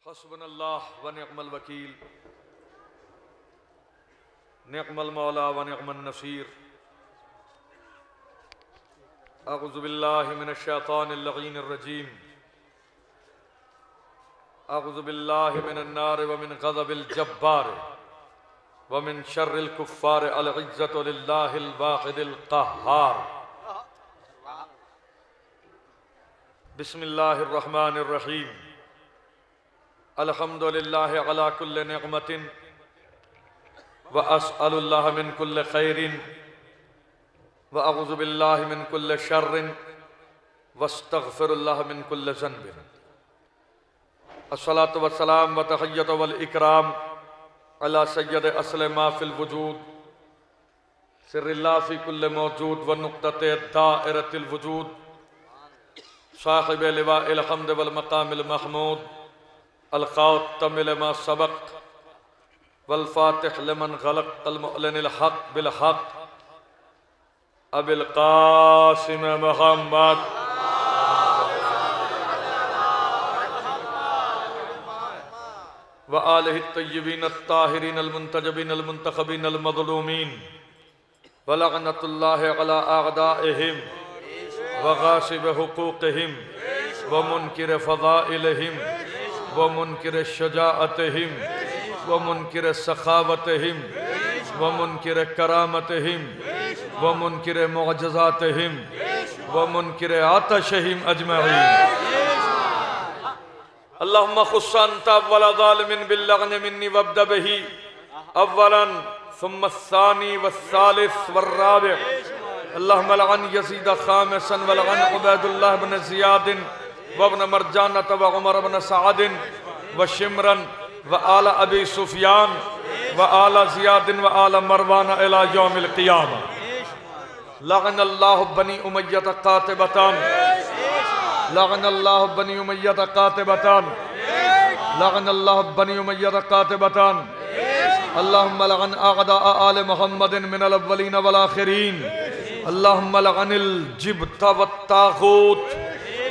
हस्बुनल्लाह व निअमल वकील, निअमल मौला व निअमन नसीर। अऊज़ु बिल्लाहि मिनश शैतानिर लईनिर रजीम। अऊज़ु बिल्लाहि मिनन नार व मिन ग़ज़बिल जब्बार व मिन शर्रिल कुफ़्फ़ार। अल इज़्ज़तु लिल्लाहिल वाहिदिल क़ह्हार। बिस्मिल्लाहिर रहमानिर रहीम। अल्हम्दुलिल्लाहि अला कुल्लि निअमतिन व अस्अलुल्लाह मिन कुल्लि खैरिन व अऊज़ु बिल्लाहि मिन कुल्लि शर्रिन वस्तग़फिरुल्लाह मिन कुल्लि ज़न्बिन। अस्सलातु वस्सलाम व तहिय्यतु वल इकराम अला सय्यद अस्ल मा फिल वजूद सिर्रिल्लाह फी कुल्लि मौजूद व नुक़्तते दाइरतिल वजूद साहिब लिवाइल हम्द वल मक़ामिल महमूद अल ख़ातम लिमा सबक़ वल फ़ातिह लिमन ग़लक़ अल मुअलिनिल हक़ बिल हक़ अबिल क़ासिम मुहम्मद व आलिहि तय्यबीन अत्ताहिरीन अल मुंतजबीन अल मुंतखबीन अल मज़लूमीन व लअनतुल्लाहि अला अअदाइहिम व गासिब हुकूक़िहिम व मुनकिर फ़ज़ाइलिहिम व मुनकिर शुजाअतिहिम व मुनकिर सखावतिहिम व मुनकिर करामतिहिम व मुनकिर मुअजिज़ातिहिम व मुनकिर आतशिहिम अजमईन। अल्लाहुम्मा खुस्स अंत अव्वल ज़ालिमिन बिल्लग़्नि मिन्नी वब्दा बिही अव्वलन सुम्मा अस्सानी वस्सालिस वर्राबि'। अल्लाहुम्मा लअन यज़ीद ख़ामिसन व लअन उबैदुल्लाह इब्न ज़ियाद व इब्न मरजानह व उमर इब्न सअद व शिमरन व आला अबी सुफियान व आला ज़ियाद व आला मरवान इला यौमिल क़ियामा। लअनल्लाहु बनी उमय्यह क़ातिबतान, लअनल्लाहु बनी उमय्यह क़ातिबतान, लअनल्लाहु बनी उमय्यह क़ातिबतान। अल्लाहुम्मा लअन अअदाअ आले मुहम्मदिन मिनल अव्वलीन वल आखिरीन। अल्लाहुम्मा लअनिल जिब्त वत्ताग़ूत,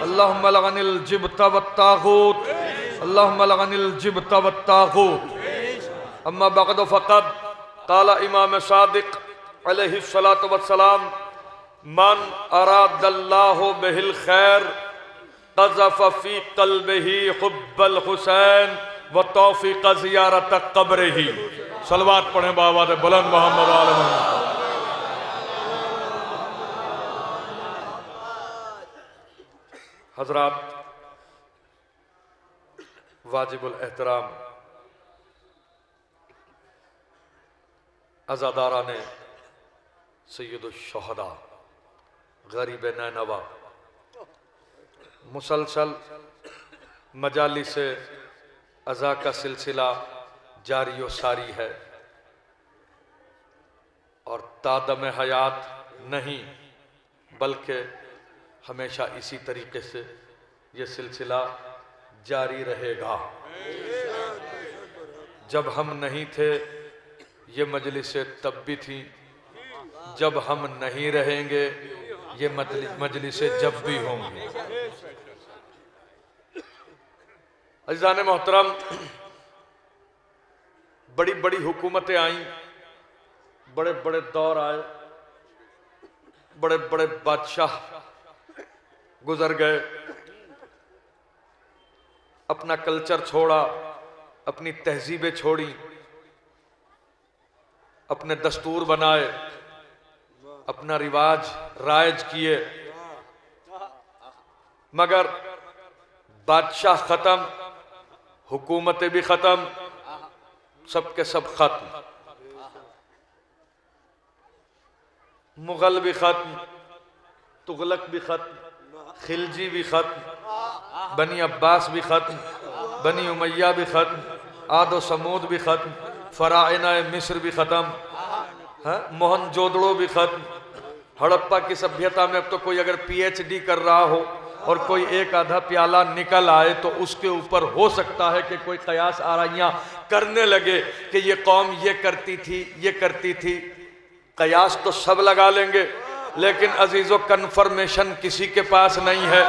अल्लाहुम्मा लअनिल जिब्त वत्ताग़ूत, अल्लाहुम्मा लअनिल जिब्त वत्ताग़ूत। अम्मा बअद फ़क़द क़ाला इमाम सादिक़ अलैहिस्सलातु वस्सलाम मन अरादल्लाहु बिहिल खैर क़ज़फ़ फ़ी क़ल्बिही हुब्बल हुसैन व तौफ़ीक़ ज़ियारत क़ब्रिही। सलवात पढ़ें बाबा दे बुलंद मोहम्मद आले मोहम्मद। हज़रात, वाजिबुल एहतराम अज़ादाराने सय्यदुश शुहदा ग़रीब नैनवा, मुसलसल मजालिस अज़ा का सिलसिला जारी व सारी है और तादम हयात नहीं बल्कि हमेशा इसी तरीके से ये सिलसिला जारी रहेगा। जब हम नहीं थे ये मजलिसें तब भी थी, जब हम नहीं रहेंगे ये मजलिसें जब भी होंगी। अज़ीज़ान मोहतरम, बड़ी बड़ी हुकूमतें आईं, बड़े बड़े दौर आए, बड़े बड़े बादशाह गुजर गए, अपना कल्चर छोड़ा, अपनी तहजीबें छोड़ी, अपने दस्तूर बनाए, अपना रिवाज राइज किए, मगर बादशाह खत्म, हुकूमतें भी खत्म, सबके सब खत्म। मुगल भी खत्म, तुगलक भी खत्म, खिलजी भी खत्म, बनी अब्बास भी खत्म, बनी उमैया भी खत्म, आदो समूद भी खत्म, फराइना मिस्र भी खत्म, मोहनजोदड़ो भी खत्म। हड़प्पा की सभ्यता में अब तो कोई अगर पीएचडी कर रहा हो और कोई एक आधा प्याला निकल आए तो उसके ऊपर हो सकता है कि कोई कयास आराइयां करने लगे कि ये कौम ये करती थी, ये करती थी। कयास तो सब लगा लेंगे, लेकिन अजीजों कन्फर्मेशन किसी के पास नहीं है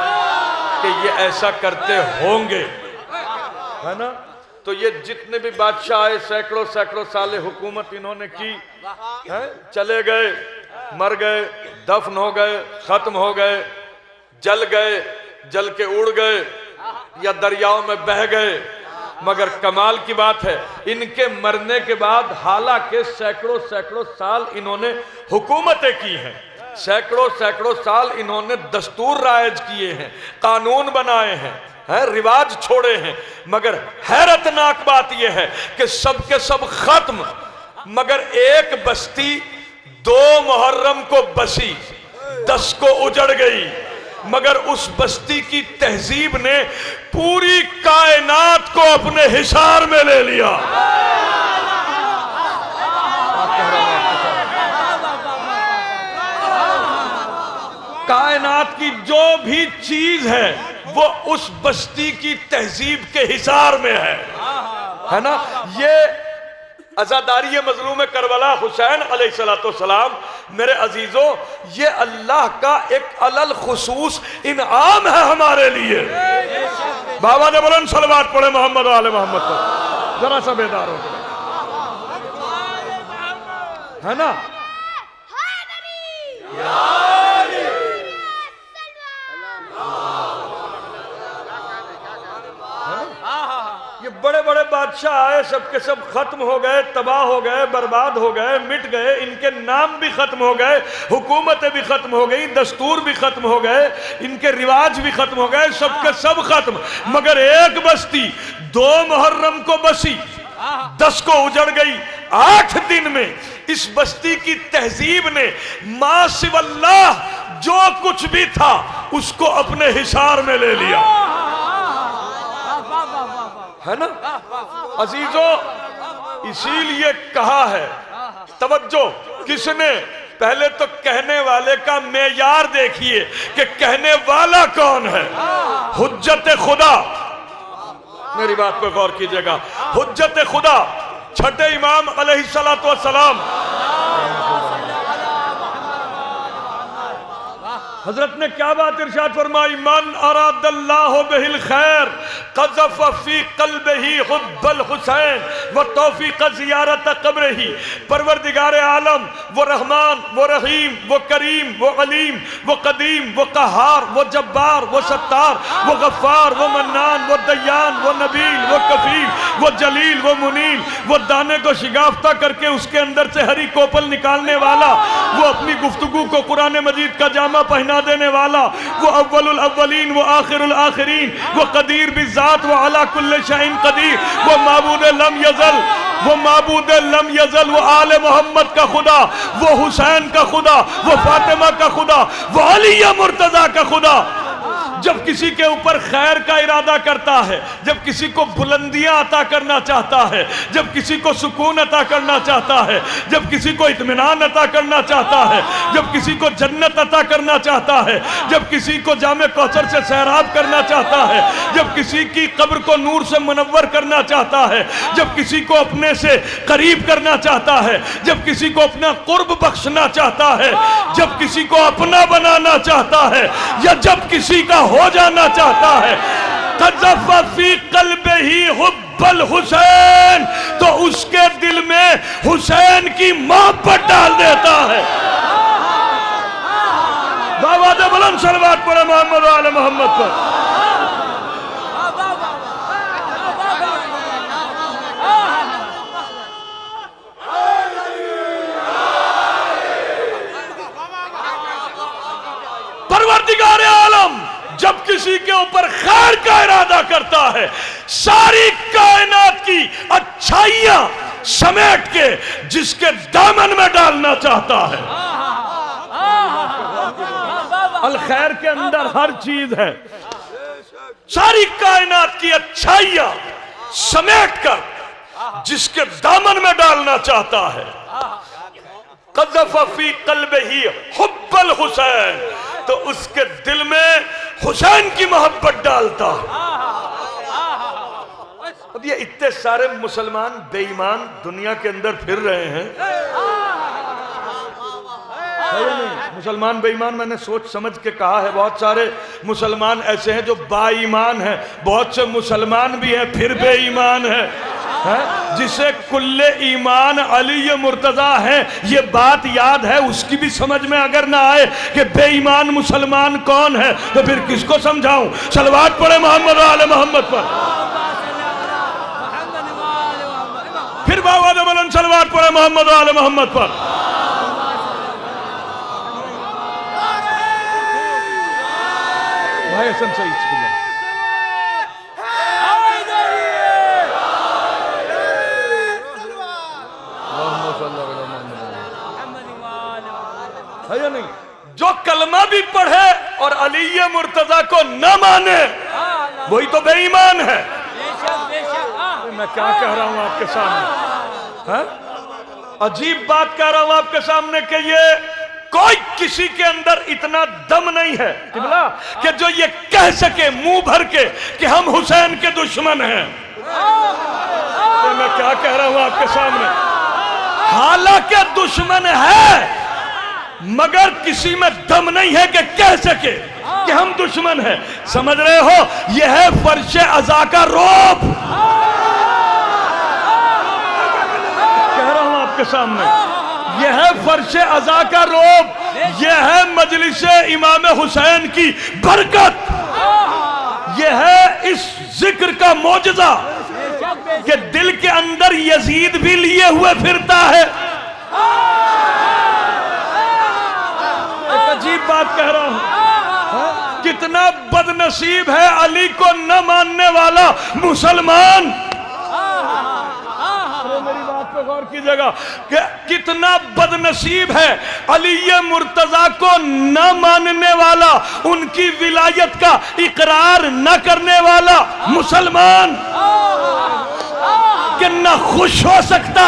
कि ये ऐसा करते होंगे। है ना। तो ये जितने भी बादशाह आए सैकड़ों सैकड़ों साल हुकूमत इन्होंने की है, चले गए, मर गए, दफन हो गए, खत्म हो गए, जल गए, जल के उड़ गए या दरियाओं में बह गए। मगर कमाल की बात है इनके मरने के बाद हालांकि सैकड़ों सैकड़ों साल इन्होंने हुकूमतें की हैं, सैकड़ों सैकड़ों साल इन्होंने दस्तूर राइज किए हैं, कानून बनाए हैं, रिवाज छोड़े हैं, मगर हैरतनाक बात यह है कि सब के सब खत्म। मगर एक बस्ती 2 मुहर्रम को बसी, 10 को उजड़ गई, मगर उस बस्ती की तहजीब ने पूरी कायनात को अपने हिसार में ले लिया। कायनात की जो भी चीज है वो उस बस्ती की तहजीब के हिसार में है ना। ये अज़ादारी मज़लूम करबला हुसैन अलैहिस्सलाम, मेरे अजीजों, ये अल्लाह का एक अलल खुसूस इनाम है हमारे लिए। बाबा ने बुलंद सलवात पढ़े मोहम्मद वाले मोहम्मद पर, जरा सा बेदार हो है ना। ये बड़े बड़े बादशाह आए, सबके सब खत्म हो गए, तबाह हो गए, बर्बाद हो गए, मिट गए, इनके नाम भी खत्म हो गए, हुकूमतें भी खत्म हो गई, दस्तूर भी खत्म हो गए, इनके रिवाज भी खत्म हो गए, सबके सब खत्म। मगर एक बस्ती 2 मुहर्रम को बसी, 10 को उजड़ गई। 8 दिन में इस बस्ती की तहजीब ने मा सिवल्लाह जो कुछ भी था उसको अपने हिसार में ले लिया, है ना अजीजों। इसीलिए कहा है, तवज्जो, किसने, पहले तो कहने वाले का मेयार देखिए कि कहने वाला कौन है। हुज्जत खुदा, मेरी बात पे गौर कीजिएगा, हुज्जत खुदा छठे इमाम अलैहिस्सलातु वस्सलाम हजरत ने क्या बात इरशाद फरमाई, मन अरादल्लाहु बिहिल खैर क़ज़फ़ फ़ी क़ल्बिही हुब्बल हुसैन व तौफ़ीक़ ज़ियारत क़ब्रिही। परवरदिगार आलम वो रहमान, वो रहीम, वो करीम, वो अलीम, वो कदीम, वो क़हार, वो जब्बार, वो सत्तार, वो गफ़्फ़ार, वो मन्नान, वो दय्यान, वो नबील, वो कफ़ील, वो जलील, वो मुनील, वो दाने को शिगाफ्ता करके उसके अंदर से हरी कोपल निकालने वाला, वो अपनी गुफ्तगू को कुरान मजीद का जामा पहना देने वाला, वो अव्वलुल अव्वलीन, वो आखिरुल आखिरीन, वो कदीर बिज़ात, वो अला कुल्लि शैइन कदीर, वो माबूद लम यज़ल, वो माबूद लम यज़ल, वो आले मोहम्मद का खुदा, वो हुसैन का खुदा, वो फातिमा का खुदा, वो अली मुर्तज़ा का खुदा। जब किसी के ऊपर खैर का इरादा करता है, जब किसी को बुलंदियां अता करना चाहता है, जब किसी को सुकून अता करना चाहता है, जब किसी को इत्मीनान अता करना चाहता है, जब किसी को जन्नत अता करना चाहता है, जब किसी को जामे कौसर से सैराब करना चाहता है, जब किसी की कब्र को नूर से मुनव्वर करना चाहता है, जब किसी को अपने से करीब करना चाहता है, जब किसी को अपना कुर्ब बख्शना चाहता है, जब किसी को अपना बनाना चाहता है, या जब किसी का हो जाना चाहता है, क़ज़फ़ फ़ी क़ल्बिही हुब्बल हुसैन, तो उसके दिल में हुसैन की मोहब्बत डाल देता है। बाबा दे बुलंद सलवात पढ़े मोहम्मद वाले मोहम्मद पर। परवरदिगार आलम जब किसी के ऊपर खैर का इरादा करता है, सारी कायनात की अच्छाइयां समेट के जिसके दामन में डालना चाहता है। अल खैर के अंदर हर चीज है, सारी कायनात की अच्छाइयां समेट कर जिसके दामन में डालना चाहता है। क़ज़फ़ फ़ी क़ल्बिही हुब्बल हुसैन, तो उसके दिल में हुसैन की मोहब्बत डालता। अब ये इतने सारे मुसलमान बेईमान दुनिया के अंदर फिर रहे हैं, मुसलमान बेईमान मैंने सोच समझ के कहा है। बहुत सारे मुसलमान ऐसे हैं जो बाईमान हैं, बहुत से मुसलमान भी हैं फिर बेईमान हैं। जिसे कुल्ले ईमान अली मुर्तजा है, ये बात याद है, उसकी भी समझ में अगर ना आए कि बेईमान मुसलमान कौन है तो फिर किसको समझाऊं। सलवात पढ़े मोहम्मद आले मोहम्मद पर। फिर बाबा बोलन सलवात पढ़े मोहम्मद आले मोहम्मद पर। भाई हसन सईद है या नहीं? जो कलमा भी पढ़े और अली मुर्तजा को न माने वही तो बेईमान है। मैं क्या कह रहा हूं आपके सामने, है? अजीब बात कह रहा हूं आपके सामने कि ये कोई किसी के अंदर इतना दम नहीं है किबला कि जो ये कह सके मुंह भर के कि हम हुसैन के दुश्मन हैं। तो मैं क्या कह रहा हूं आपके सामने, हालांकि दुश्मन है मगर किसी में दम नहीं है कि कह सके कि हम दुश्मन हैं। समझ रहे हो? यह है फर्श अज़ा का रौब। कह रहा हूं आपके सामने, यह है फर्श अज़ा का रौब, यह है मजलिस इमाम हुसैन की बरकत, यह है इस जिक्र का मौजज़ा कि दिल के अंदर यजीद भी लिए हुए फिरता है। अजीब बात कह रहा हूं, कितना बदनसीब है अली को न मानने वाला मुसलमान। मेरी बात पे गौर कीजिएगा कि कितना बदनसीब है अली मुर्तजा को न मानने वाला, उनकी विलायत का इकरार न करने वाला मुसलमान, कि न खुश हो सकता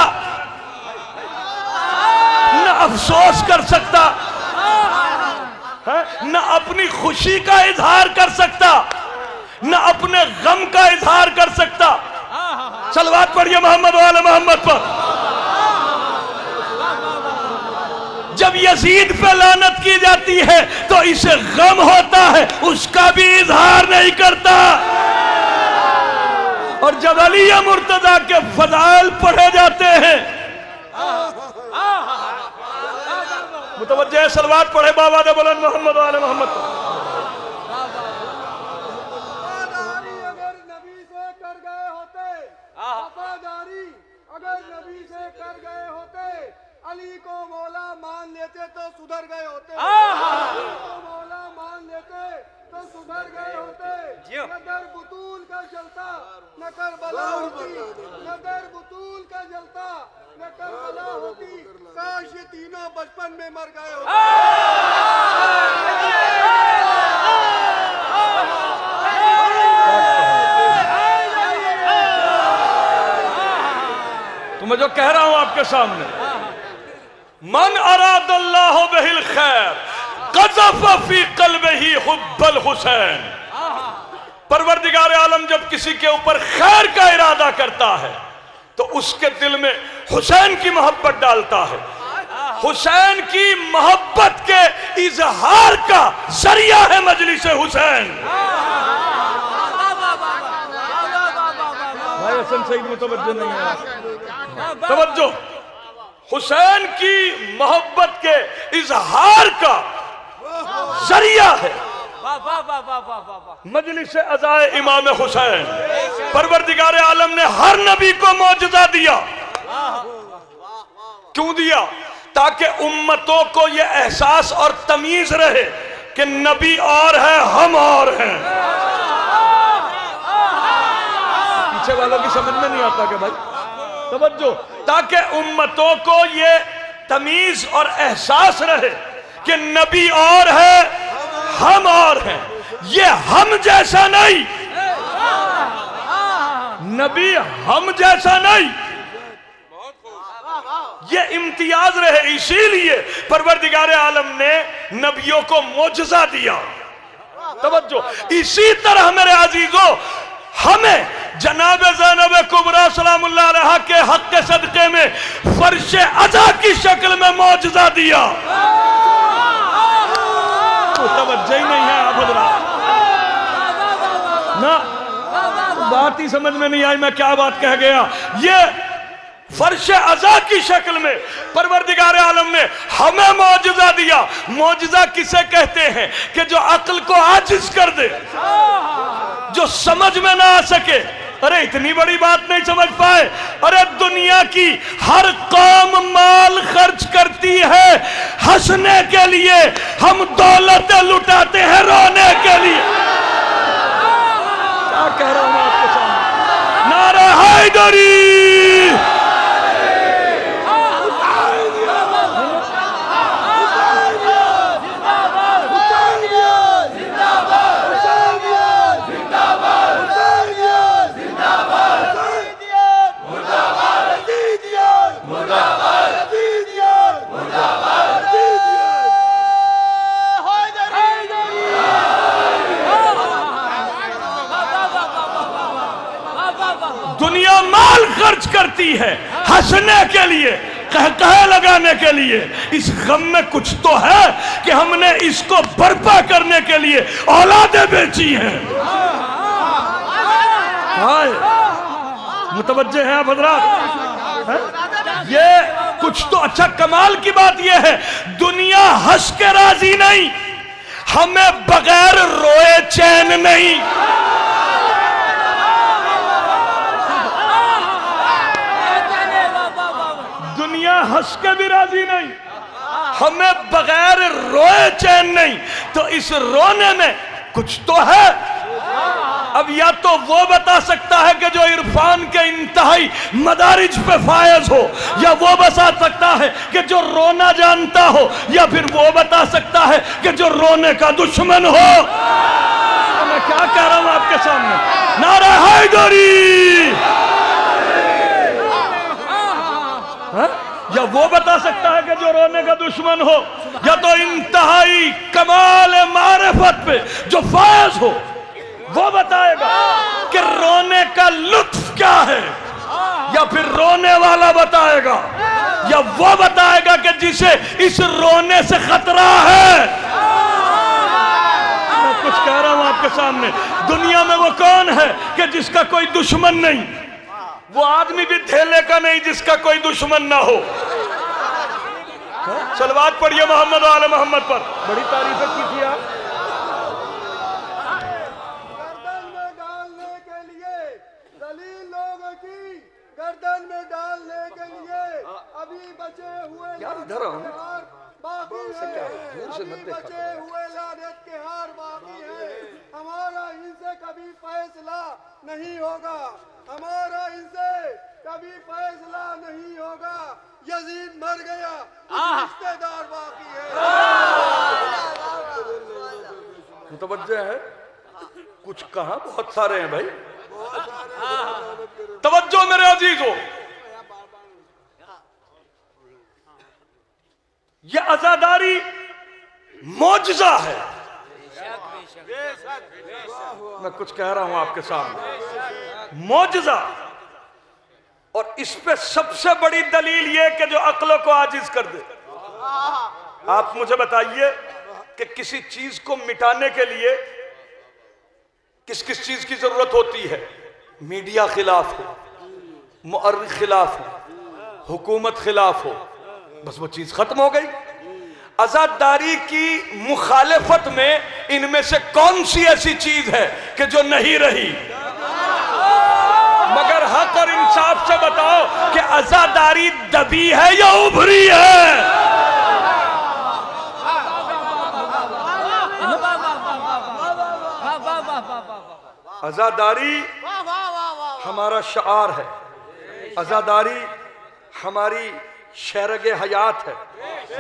न अफसोस कर सकता, न अपनी खुशी का इजहार कर सकता न अपने गम का इजहार कर सकता। सलवात पढ़िए मोहम्मद वाले मोहम्मद पर। जब यजीद पे लानत की जाती है तो इसे गम होता है, उसका भी इजहार नहीं करता। और जब अली मुर्तजा के फज़ाइल पढ़े जाते हैं, मुतवज्जे सलवात पढ़े बाबा दे बुलंद मोहम्मद वाले मोहम्मद। अगर नबी से कर गए होते, वफादारी अगर नबी से कर गए होते, अली को मौला मान लेते तो सुधर गए होते, अली को मौला मान लेते तो सुधर गए होते। न दर बुतूल का जलता न करबला होती, न दर बुतूल का जलता न करबला होती, काश ये तीनों बचपन में मर गए होते। तो मैं जो कह रहा हूं आपके सामने, मन अरादल्लाहु बिहिल खैर क़ज़फ़ फी क़ल्बिही हुब्बल हुसैन। परवरदिगार आलम जब किसी के ऊपर खैर का इरादा करता है तो उसके दिल में हुसैन की मोहब्बत डालता है। हुसैन की मोहब्बत के इजहार का जरिया है मजलिस हुसैन। भाई हसन सईद में तवज्जो नहीं है, तवज्जो। हुसैन की मोहब्बत के इजहार का जरिया है मजलिस अज़ाए इमाम हुसैन। परवरदिगार आलम ने हर नबी को मौजज़ा दिया। क्यों दिया? ताकि उम्मतों को यह एहसास और तमीज रहे कि नबी और है, हम और हैं। पीछे वालों की समझ में नहीं आता कि भाई तवज्जो, ताकि उम्मतों को यह तमीज और एहसास रहे कि नबी और है, हम और हैं। ये हम जैसा नहीं, नबी हम जैसा नहीं, ये इम्तियाज रहे। इसीलिए परवरदिगार आलम ने नबियों को मोजज़ा दिया। तवज्जो। इसी तरह मेरे अजीजों, हमें जनाब ज़ैनब कुबरा सलामुल्लाह अलैहा के हक के सदक़े में फर्श अज़ा की शक्ल में मोजज़ा दिया। तवज्जो ही नहीं है आप हजरात ना, बात ही समझ में नहीं आई मैं क्या बात कह गया। ये फर्श अज़ा की शक्ल में परवरदिगार आलम ने हमें मौजज़ा दिया। मौजज़ा किसे कहते हैं कि जो अक्ल को आजिज़ कर दे, जो समझ में ना आ सके। अरे इतनी बड़ी बात नहीं समझ पाए। अरे दुनिया की हर कौम माल खर्च करती है हंसने के लिए, हम दौलतें लुटाते हैं रोने के लिए। क्या कह रहा हूं आपके सामने? नारे हैदरी, दुनिया माल खर्च करती है हंसने के लिए, कहकहे लगाने के लिए। इस गम में कुछ तो है कि हमने इसको बर्पा करने के लिए औलादें बेची हैं। हाय मुतवज्जे हैं आप हज़रात? ये कुछ तो अच्छा। कमाल की बात यह है दुनिया हंस के राजी नहीं, हमें बगैर रोए चैन नहीं। दुनिया हंस के भी राजी नहीं, हमें बगैर रोए चैन नहीं। तो इस रोने में कुछ तो है। अब या तो वो बता सकता है कि जो इरफान के इंतहाई मदारिज पे फायज हो, या वो बता सकता है कि जो रोना जानता हो, या फिर वो बता सकता है कि जो रोने का दुश्मन हो। तो मैं क्या कह रहा हूं आपके सामने? नारा हैदरी। या वो बता सकता है कि जो रोने का दुश्मन हो, या तो इंतहाई कमाल मारिफत पे जो फायज हो वो बताएगा कि रोने का लुत्फ क्या है, या फिर रोने वाला बताएगा, या वो बताएगा कि जिसे इस रोने से खतरा है। मैं कुछ कह रहा हूं आपके सामने। दुनिया में वो कौन है कि जिसका कोई दुश्मन नहीं? वो आदमी भी धेले का नहीं जिसका कोई दुश्मन ना हो। सलवात पढ़िए मोहम्मद वाले मोहम्मद पर। बड़ी तारीफें की थी आप। गर्दन में डालने के लिए, दलील लोगों की गर्दन में डालने के लिए अभी बचे हुए इधर बाकी है, अभी बचे हुए लानत के हार बाकी है। हमारा इनसे कभी फैसला नहीं होगा, हमारा इनसे कभी फैसला नहीं होगा। यजीद मर गया, रिश्तेदार बाकी है। मुतवज्जे है कुछ कहा, बहुत सारे हैं भाई। तवज्जो मेरे अजीजों, ये आजादारी मौजज़ा है। मैं कुछ कह रहा हूं आपके सामने, मौजज़ा। और इस पे सबसे बड़ी दलील ये कि जो अक्लों को आजिज कर दे। आप मुझे बताइए कि किसी चीज को मिटाने के लिए किस किस चीज की जरूरत होती है? मीडिया खिलाफ हो, मुअर्रिख खिलाफ हो, हुकूमत खिलाफ हो, बस वो चीज खत्म हो गई। आजादारी की मुखालिफत में इनमें से कौन सी ऐसी चीज है कि जो नहीं रही? मगर हक और इंसाफ से बताओ कि आजादारी दबी है या उभरी है? आजादारी हमारा शार है, आजादारी हमारी शहरगे हयात है।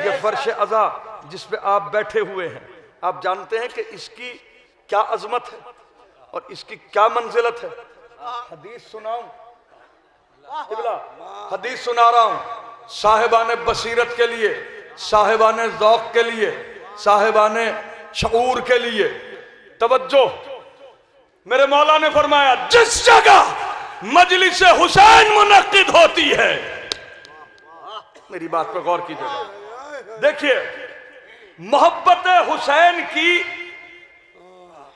ये फर्श अज़ा जिस पे आप बैठे हुए हैं, आप जानते हैं कि इसकी क्या अजमत है और इसकी क्या मंजिलत है। हदीस सुनाऊं? हदीस सुना रहा हूं साहिबाने बसीरत के लिए, साहिबाने ज़ौक़ के लिए, साहिबाने शऊर के लिए। तवज्जो, मेरे मौला ने फरमाया जिस जगह मजलिस हुसैन मुनक्किद होती है, मेरी बात पर गौर कीजिएगा। देखिए मोहब्बत हुसैन की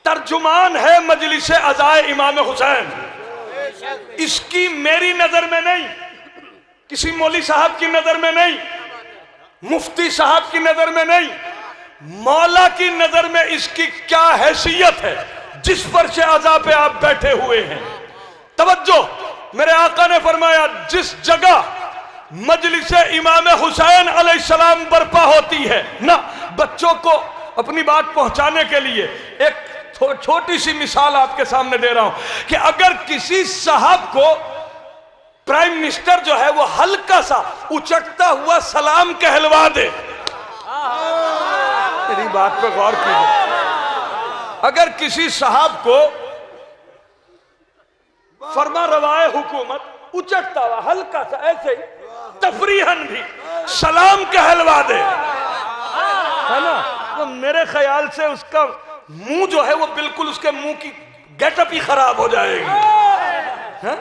तर्जुमान है मजलिस अज़ाए इमाम हुसैन। इसकी मेरी नजर में नहीं, किसी मौली साहब की नजर में नहीं, मुफ्ती साहब की नजर में नहीं, मौला की नजर में इसकी क्या हैसियत है जिस पर से अज़ा पे आप बैठे हुए हैं। तवज्जो, मेरे आका ने फरमाया जिस जगह मजलिस इमाम हुसैन अलैहिस्सलाम बर्पा होती है ना, बच्चों को अपनी बात पहुंचाने के लिए एक छोटी सी मिसाल आपके सामने दे रहा हूं कि अगर किसी साहब को प्राइम मिनिस्टर जो है वो हल्का सा उचटता हुआ सलाम कहलवा दे, मेरी बात पे गौर कीजिए, अगर किसी साहब को फरमा रवाए हुकूमत उचटता हुआ हल्का सा ऐसे तफरीहन भी सलाम कहलवा दे, है ना, तो मेरे ख्याल से उसका मुंह जो है वो बिल्कुल उसके मुंह की गेटअप ही खराब हो जाएगी, है?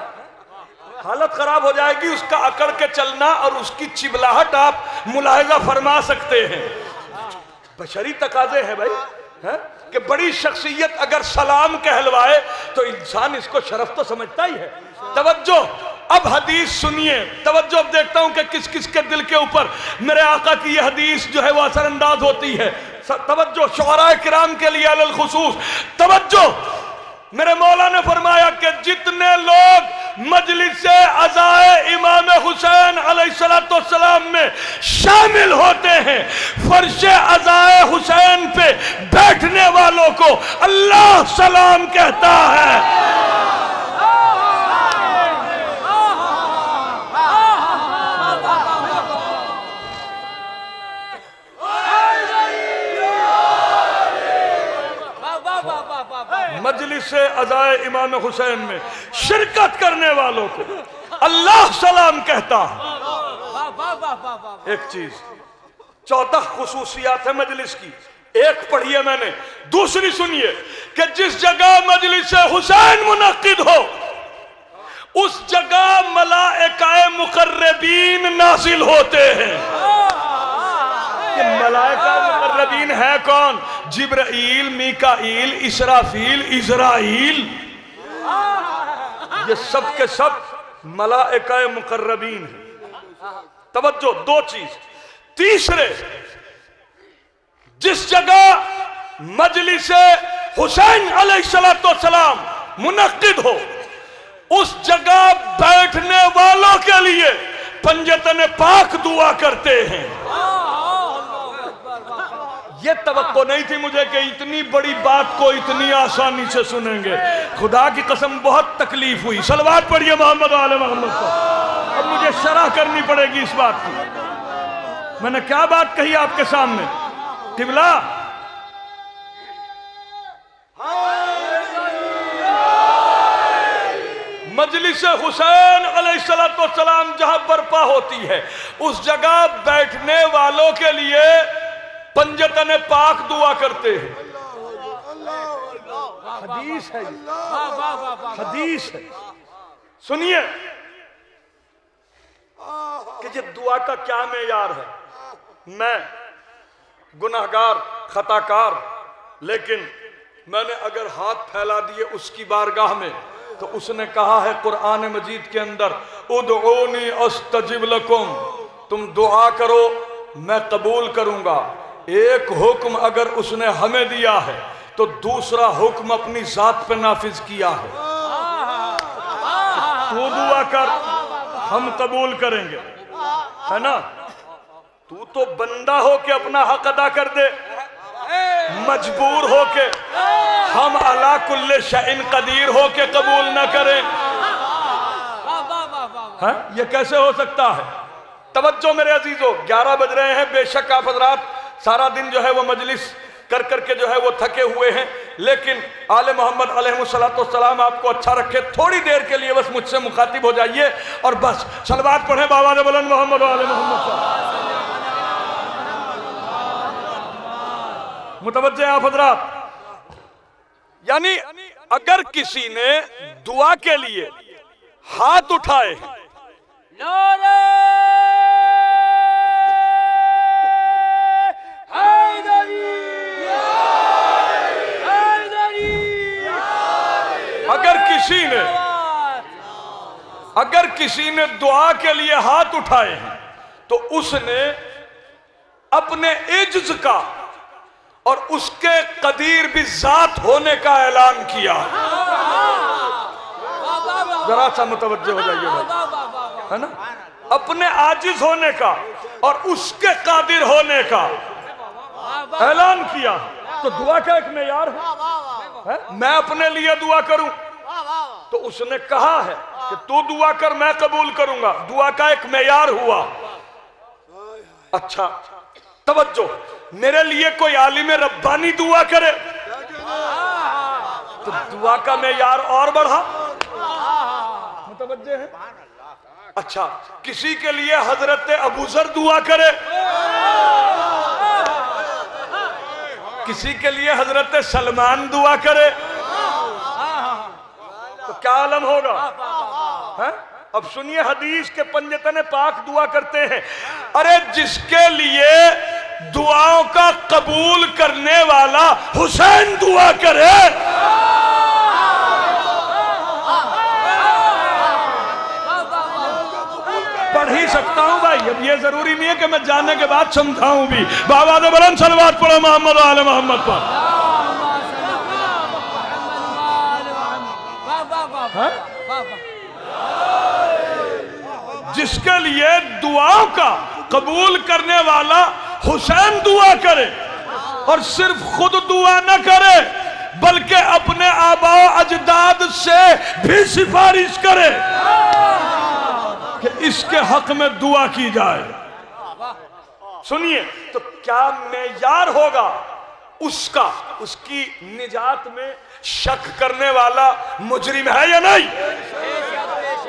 हालत खराब हो जाएगी उसका अकड़ के चलना, और उसकी चिबलाहट आप मुलाहिजा फरमा सकते हैं। बशरी तकाजे हैं भाई, है? कि बड़ी शख्सियत अगर सलाम कहलवाए तो इंसान इसको शरफ तो समझता ही है। तवज्जो, अब हदीस सुनिए, तवज्जो, अब देखता हूं कि किस किस के दिल के ऊपर मेरे आका की यह हदीस जो है वो असरअंदाज होती है। तवज्जो, शुअराए किराम के लिए अलल खुसूस तवज्जो, मेरे मौला ने फरमाया कि जितने लोग मजलिस अज़ाए इमाम हुसैन अलैहिस्सलाम में शामिल होते हैं, फर्श अज़ाए हुसैन पे बैठने वालों को अल्लाह सलाम कहता है। मजलिस अज़ाए इमाम हुसैन में शिरकत करने वालों को अल्लाह सलाम कहता है। एक चीज, 14 खुसूसियात है मजलिस की, एक पढ़िए मैंने, दूसरी सुनिए कि जिस जगह मजलिस हुसैन मुनक्किद हो उस जगह मलाइकाए मुकर्रबीन नाजिल होते हैं। ये मलाइका मुकर्रबीन है कौन? जिब्राइल, मीकाईल, इसराफील, इज़राइल, ये सब के सब मलाइकाए मुकर्रबीन है। तवज्जो, दो चीज। तीसरे, जिस जगह मजलिस हुसैन अलैहिस्सलाम मुनक्किद हो उस जगह बैठने वालों के लिए पंजतन पाक दुआ करते हैं। ये तवक्को नहीं थी मुझे कि इतनी बड़ी बात को इतनी आसानी से सुनेंगे। खुदा की कसम बहुत तकलीफ हुई। सलवात पढ़िए मोहम्मद आले मोहम्मद को। अब मुझे शरह करनी पड़ेगी इस बात की। मैंने क्या बात कही आपके सामने? किबला, मजलिस हुसैन अलैहिस्सलाम जहां बर्पा होती है उस जगह बैठने वालों के लिए पंजतन पाक दुआ करते हैं। हदीस है, हदीस है। सुनिए कि ये दुआ का क्या मेयार है। मैं गुनाहगार, खताकार, लेकिन मैंने अगर हाथ फैला दिए उसकी बारगाह में तो उसने कहा है कुरान मजीद के अंदर, उदऊनी अस्तजिब लकुम, तुम दुआ करो मैं कबूल करूंगा। एक हुक्म अगर उसने हमें दिया है तो दूसरा हुक्म अपनी जात पे नाफिज किया है। तू दुआ कर, हम कबूल करेंगे, है ना। तू तो बंदा हो के अपना हक अदा कर दे, मजबूर हो के हम अला कुल्ले शैइन कदीर हो के कबूल न करें। है? ये कैसे हो सकता है? तवज्जो मेरे अजीजों, 11 बज रहे हैं। बेशक आप हजरात सारा दिन जो है वो मजलिस कर करके जो है वो थके हुए हैं, लेकिन आले मोहम्मद अलैहिस्सलाम आपको अच्छा रखे। थोड़ी देर के लिए बस मुझसे मुखातिब हो जाइए और बस सलवात पढ़े बाबा ने बुलंद मोहम्मद आले मोहम्मद। मुतवज्जे आप हजरात, यानी अगर किसी ने दुआ के लिए हाथ उठाए हैदर किसी ने दुआ के लिए हाथ उठाए हैं तो उसने अपने इज्ज का और उसके कदीर भी जात होने का ऐलान किया। जरा सा मुतवज्जो हो जाइए भाई, है ना, अपने आजिज होने का और उसके कादिर होने का ऐलान किया। तो दुआ का एक मेयार है, मैं अपने लिए दुआ करूं तो उसने कहा है कि तू दुआ कर मैं कबूल करूंगा, दुआ का एक मेयार हुआ। अच्छा तवज्जो, मेरे लिए कोई आलिम रब्बानी दुआ करे तो दुआ का मेयार और बढ़ा, मुतवज्जे है। अच्छा किसी के लिए हजरत अबूजर दुआ करे, किसी के लिए हजरत सलमान दुआ करे तो क्या आलम होगा, है? अब सुनिए हदीस के पंजतन पाक दुआ करते हैं। अरे जिसके लिए दुआओं का कबूल करने वाला हुसैन दुआ करे, पढ़ ही सकता हूं भाई, अब ये जरूरी नहीं है कि मैं जाने के बाद समझाऊं भी। बाबा दे बुलंद सलवात पढ़ो मोहम्मद आले मोहम्मद पर। जिसके लिए दुआओं का कबूल करने वाला हुसैन दुआ करे और सिर्फ खुद दुआ न करे बल्कि अपने आबा अजदाद से भी सिफारिश करे कि इसके हक में दुआ की जाए। सुनिए तो क्या मेयार होगा उसका, उसकी निजात में शक करने वाला मुजरिम है या नहीं?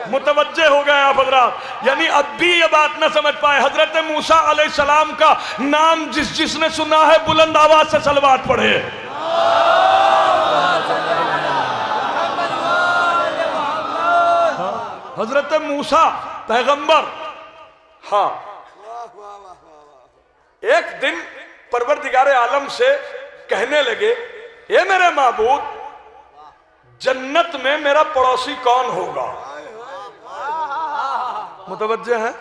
मुतवज्जे हो गए आप हजरात, यानी अब भी ये बात ना समझ पाए। हजरत मूसा अलैहिस्सलाम का नाम जिसने सुना है बुलंद आवाज से सलवात पढ़े। हजरत मूसा पैगंबर, हाँ, एक दिन परवरदिगारे आलम से कहने लगे, ये मेरे माबूद जन्नत में मेरा पड़ोसी कौन होगा? मुतवज्जे हैं,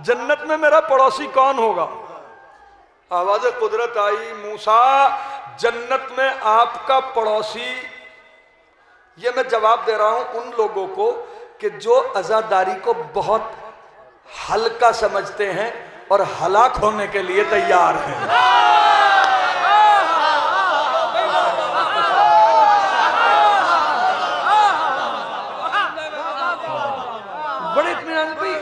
जन्नत में मेरा पड़ोसी कौन होगा? आवाज़ कुदरत आई, मूसा जन्नत में आपका पड़ोसी, ये मैं जवाब दे रहा हूं उन लोगों को कि जो अज़ादारी को बहुत हल्का समझते हैं और हलाक होने के लिए तैयार हैं। बड़े इत्मीनान भाई,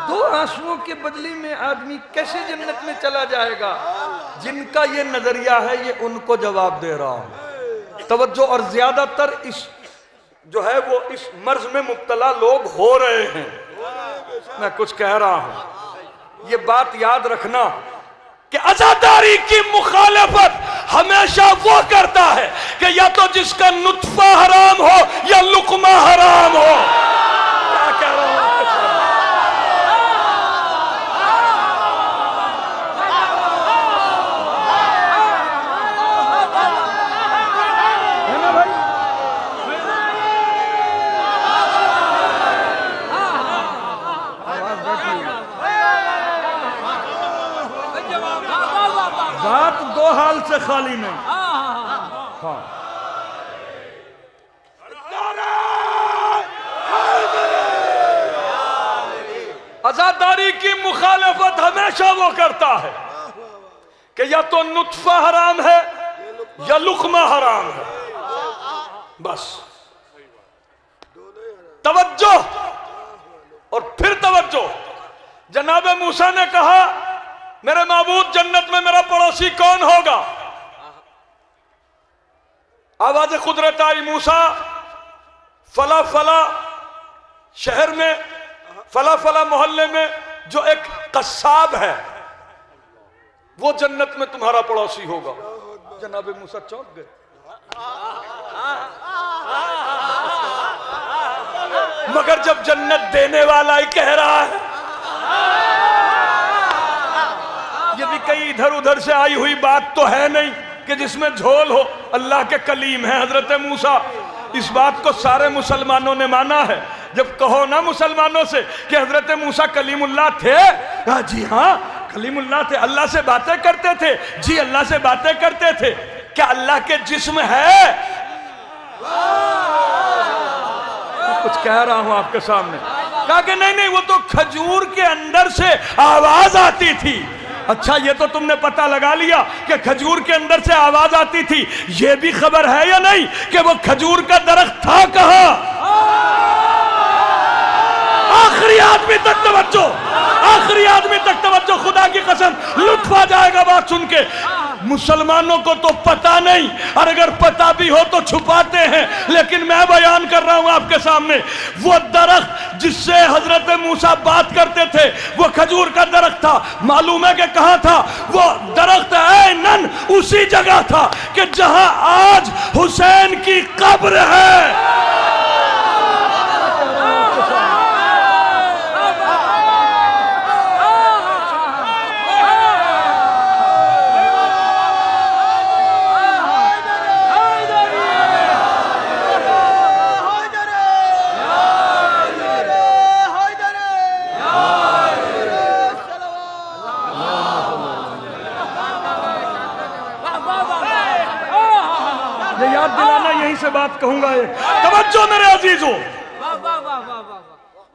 दो आंसुओं के बदले में आदमी कैसे जन्नत में चला जाएगा? जिनका ये नजरिया है ये उनको जवाब दे रहा हूं। तवज्जो, और ज्यादातर इस जो है वो इस मर्ज में मुब्तला लोग हो रहे हैं। मैं कुछ कह रहा हूं, ये बात याद रखना कि अज़ादारी की मुखालफत हमेशा वो करता है कि या तो जिसका नुत्फा हराम हो या लुकमा हराम हो। क्या कह रहा हूं? है ना भाई? बात दो हाल से खाली नहीं। हाँ, आजादारी की मुखालफत हमेशा वो करता है कि या तो नुत्फा हराम है या लुकमा हराम है। बस तवज्जो, और फिर तवज्जो। जनाब मूसा ने कहा, मेरे माबूद जन्नत में मेरा पड़ोसी कौन होगा? आवाज कुदरत आई, मूसा फला फला शहर में, फला फला मोहल्ले में जो एक कस्साब है वो जन्नत में तुम्हारा पड़ोसी होगा। जनाब मूसा चौंक गए। मगर जब जन्नत देने वाला ही कह रहा है, ये भी कहीं इधर उधर से आई हुई बात तो है नहीं कि जिसमें झोल हो। अल्लाह के कलीम है हजरत मूसा, इस बात को सारे मुसलमानों ने माना है। जब कहो ना मुसलमानों से कि हजरत मूसा कलीमुल्लाह थे, कहा जी हाँ कलीमुल्लाह थे, अल्लाह से बातें करते थे, जी अल्लाह से बातें करते थे। क्या अल्लाह के जिस्म है? कुछ कह रहा हूं आपके सामने। कहा कि नहीं नहीं, वो तो खजूर के अंदर से आवाज आती थी। अच्छा ये तो तुमने पता लगा लिया कि खजूर के अंदर से आवाज आती थी, ये भी खबर है या नहीं कि वो खजूर का दरख्त था कहां? आखिरी आदमी तक तवज्जो, आखिरी आदमी तक तवज्जो, खुदा की कसम लुत्फ आ जाएगा बात सुन के। मुसलमानों को तो पता नहीं, और अगर पता भी हो तो छुपाते हैं, लेकिन मैं बयान कर रहा हूं आपके सामने। वो दरख्त जिससे हजरत मूसा बात करते थे वो खजूर का दरख्त था। मालूम है कि कहां था वो दरख्त? ऐनन उसी जगह था कि जहां आज हुसैन की कब्र है। याद दिलाना, यहीं से बात कहूंगा। ये तवज्जो मेरे अजीजों।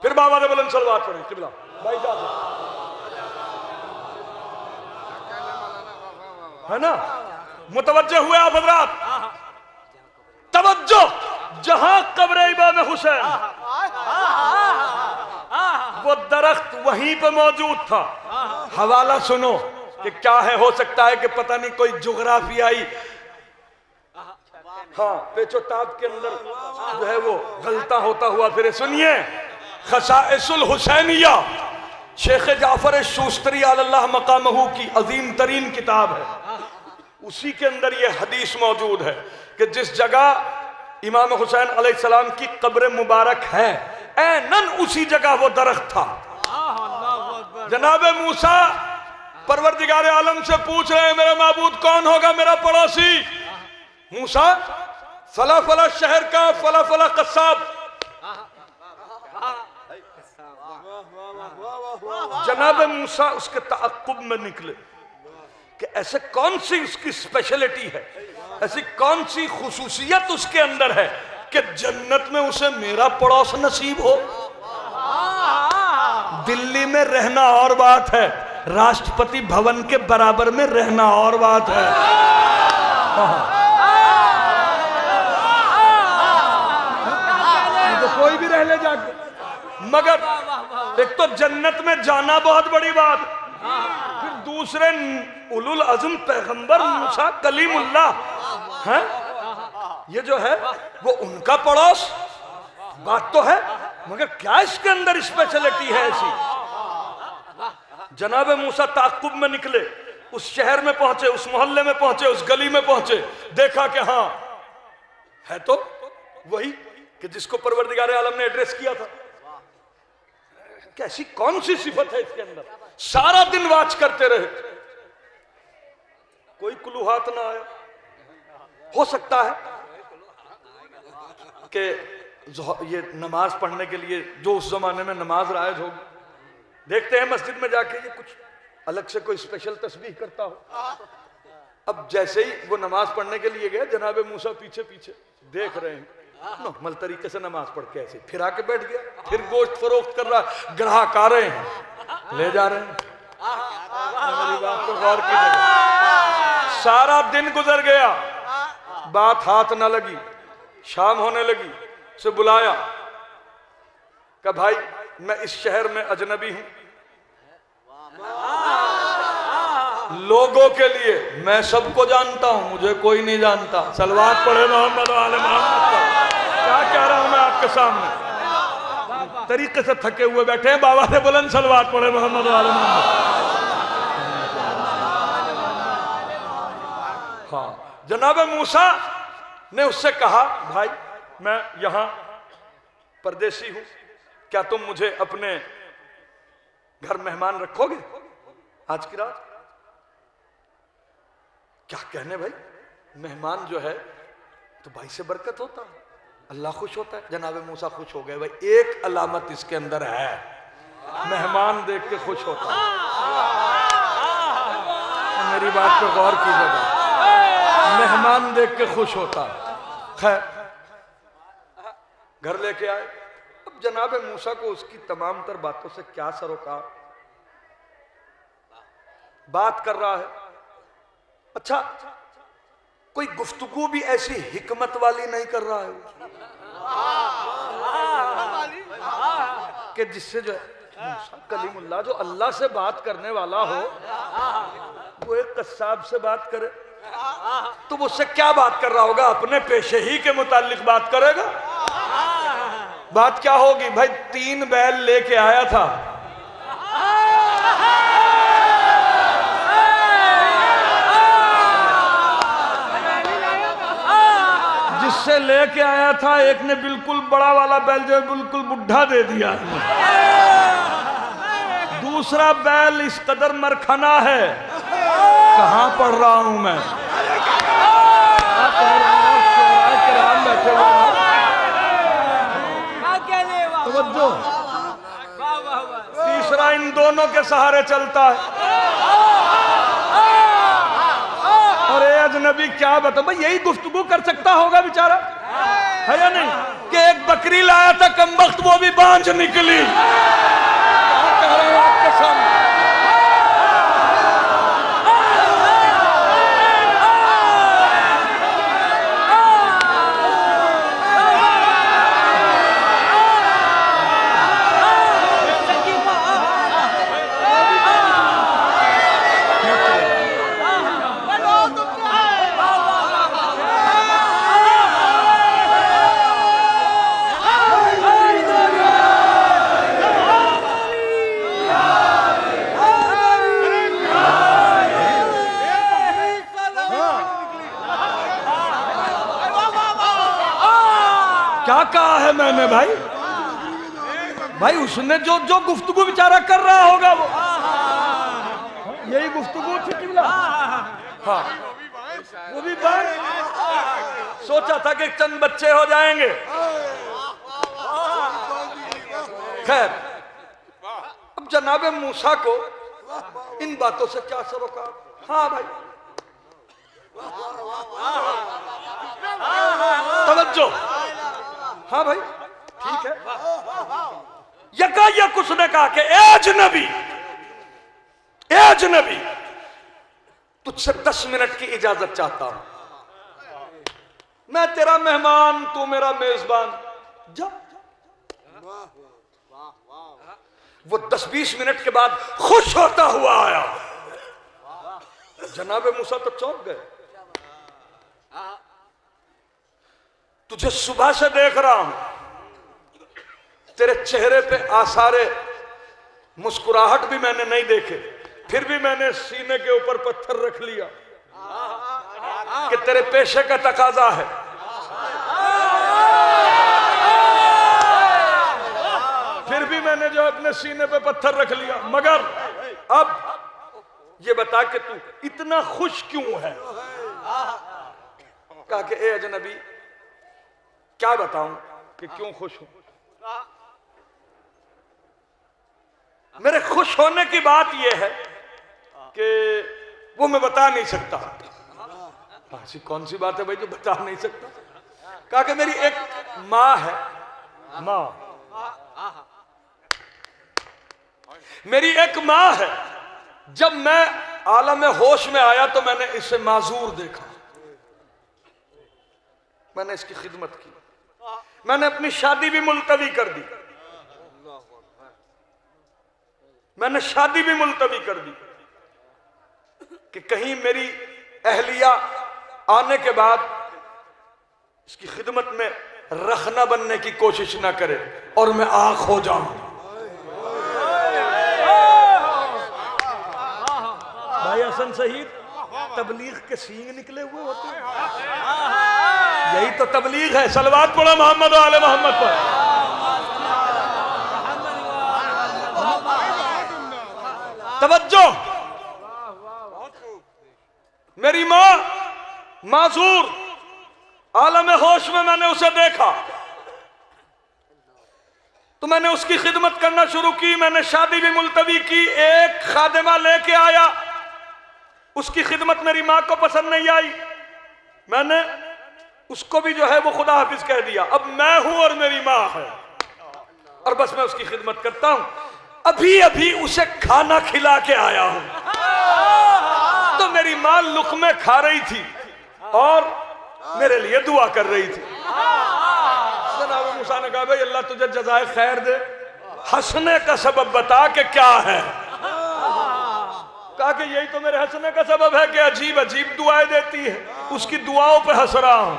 फिर बाबा ने बुलंद सलवात पढ़ी किबला भाई है ना, मुतवज्जो हुए आप हजरात। तवज्जो, जहां कब्र इमाम हुसैन, वो दरख्त वहीं पे मौजूद था। हवाला सुनो कि क्या है, हो सकता है कि पता नहीं कोई जुगराफियाई हाँ पेचोताब के अंदर जो है वो गलता होता हुआ फिर। सुनिए, खसाइसुल हुसैनिया शेख जाफर शूस्तरी अल्लाह मकामहू की अजीम तरीन किताब है। उसी के अंदर ये हदीस मौजूद है कि जिस जगह इमाम हुसैन अलैहिस्सलाम की कब्र मुबारक है, ऐनन उसी जगह वो दरख्त था। जनाब मूसा परवरदिगार आलम से पूछ रहे हैं, मेरा माबूद कौन होगा मेरा पड़ोसी? मूसा फला फला शहर का फला फला कस्साब। जनाब मूसा उसके ताक़ुब में निकले कि ऐसे कौन सी उसकी स्पेशलिटी है, ऐसी कौन सी खुसूसियत उसके अंदर है कि जन्नत में उसे मेरा पड़ोस नसीब हो। दिल्ली में रहना और बात है, राष्ट्रपति भवन के बराबर में रहना और बात है। तो कोई भी रह ले जाके, मगर एक तो जन्नत में जाना बहुत बड़ी बात, फिर दूसरे उलुल अज़्म पैगंबर मूसा कलीमुल्लाह हैं, ये जो है वो उनका पड़ोस, बात तो है, मगर क्या इसके अंदर स्पेशलिटी है ऐसी? जनाब मूसा ताक़ुब में निकले, उस शहर में पहुंचे, उस मोहल्ले में पहुंचे, उस गली में पहुंचे, देखा कि हाँ है तो वही कि जिसको परवरदिगार आलम ने एड्रेस किया था। कैसी कौन सी सिफत है इसके अंदर? सारा दिन वाच करते रहे, कोई कुलूहात ना आया। हो सकता है कि ये नमाज पढ़ने के लिए जो उस जमाने में नमाज राइज होगी, देखते हैं मस्जिद में जाके ये कुछ अलग से कोई स्पेशल तस्बीह करता हो। अब जैसे ही वो नमाज पढ़ने के लिए गए, जनाब मूसा पीछे पीछे देख रहे हैं, नॉर्मल तरीके से नमाज पढ़ के ऐसे फिर आके बैठ गया, फिर गोश्त फरोख्त कर रहा, ग्राहक आ रहे हैं, ले जा रहे हैं। मेरी बात को गौर कीजिएगा। सारा दिन गुजर गया, बात हाथ ना लगी, शाम होने लगी, उसे बुलाया, कहा भाई मैं इस शहर में अजनबी हूं, लोगों के लिए मैं सबको जानता हूं, मुझे कोई नहीं जानता। सलवात पढ़े मोहम्मद वाले मोहम्मद। क्या कह रहा हूं मैं आपके सामने? तरीके से थके हुए बैठे हैं, बाबा से बुलंद सलवात पढ़े मोहम्मद वाले मोहम्मद। हाँ, जनाब मूसा ने उससे कहा भाई मैं यहां परदेसी हूं, क्या तुम मुझे अपने घर मेहमान रखोगे आज की रात? क्या कहने भाई, मेहमान जो है तो भाई से बरकत होता है। अल्लाह खुश होता है। जनाब मूसा खुश हो गए। भाई एक अलामत इसके अंदर है, मेहमान देख के खुश होता है। मेरी बात पे गौर कीजिएगा, मेहमान देख के खुश होता है। खैर घर लेके आए। अब जनाब मूसा को उसकी तमाम तर बातों से क्या सरोकार, बात कर रहा है। अच्छा कोई गुफ्तगू भी ऐसी हिकमत वाली नहीं कर रहा है कि जिससे जो कलीमुल्लाह जो अल्लाह से बात करने वाला हो वो एक कस्साब से बात करे तो वो उससे क्या बात कर रहा होगा? अपने पेशे ही के मुतालिक बात करेगा। बात क्या होगी भाई? 3 बैल लेके आया था, जिससे लेके आया था एक ने बिल्कुल बड़ा वाला बैल जो बिल्कुल बुढ़ा दे दिया, दूसरा बैल इस कदर मरखना है। कहां पढ़ रहा हूं मैं? बैठे हुए तीसरा इन दोनों के सहारे चलता है। और ए अजनबी क्या बता भाई, यही गुफ्तगू कर सकता होगा बेचारा, है या नहीं? कि एक बकरी लाया था कमबख्त, वो भी बांझ निकली। कह रहा हूं आपके सामने। क्या कहा है मैंने भाई? भाई उसने जो जो गुफ्तगू बेचारा कर रहा होगा वो यही गुफ्तगू थी किबला। हाँ वो भी बात सोचा था कि चंद बच्चे हो जाएंगे। खैर अब जनाब मूसा को इन बातों से क्या सरोकार? हाँ भाई तवज्जो। हाँ भाई ठीक है। यकायक उसने कहा कि ए अजनबी तुझसे 10 मिनट की इजाजत चाहता हूं। मैं तेरा मेहमान, तू मेरा मेजबान। जा। वो 10-20 मिनट के बाद खुश होता हुआ आया। जनाब मूसा तो चौंक गए। तुझे सुबह से देख रहा हूं, तेरे चेहरे पे आसारे मुस्कुराहट भी मैंने नहीं देखे, फिर भी मैंने सीने के ऊपर पत्थर रख लिया कि तेरे पेशे का तकाजा है। फिर भी मैंने जो अपने सीने पे पत्थर रख लिया। मगर अब ये बता कि तू इतना खुश क्यों है? कहा कि ए अजनबी क्या बताऊं कि क्यों खुश हूं। मेरे खुश होने की बात यह है कि वो मैं बता नहीं सकता। ऐसी कौन सी बात है भाई जो बता नहीं सकता? कहा कि मेरी एक माँ है, माँ, मेरी एक माँ है। जब मैं आलम होश में आया तो मैंने इसे माजूर देखा, मैंने इसकी खिदमत की, मैंने अपनी शादी भी मुलतवी कर दी, मैंने शादी भी मुलतवी कर दी कि कहीं मेरी अहलिया आने के बाद इसकी खिदमत में रखना बनने की कोशिश ना करे और मैं आंख हो जाऊं। भाई हसन शहीद तबलीग के सींग निकले हुए होते हैं। यही तो तबलीग है। सलवात पढ़ो मोहम्मद और आले मोहम्मद पर। तवज्जो। मेरी माँ माजूर आलम होश में मैंने उसे देखा, तो मैंने उसकी खिदमत करना शुरू की। मैंने शादी भी मुलतवी की। एक खादिमा लेके आया, उसकी खिदमत मेरी माँ को पसंद नहीं आई। मैंने उसको भी जो है वो खुदा हाफिज कह दिया। अब मैं हूं और मेरी माँ है और बस मैं उसकी खिदमत करता हूं। अभी अभी उसे खाना खिला के आया हूं तो मेरी माँ लुक़मे खा रही थी और मेरे लिए दुआ कर रही थी। जनाब मूसा ने कहा, भाई अल्लाह तुझे जज़ाए खैर दे, हंसने का सबब बता के क्या है। कहा कि यही तो मेरे हंसने का सबब है कि अजीब अजीब दुआएं देती है, उसकी दुआओं पे हंस रहा हूं।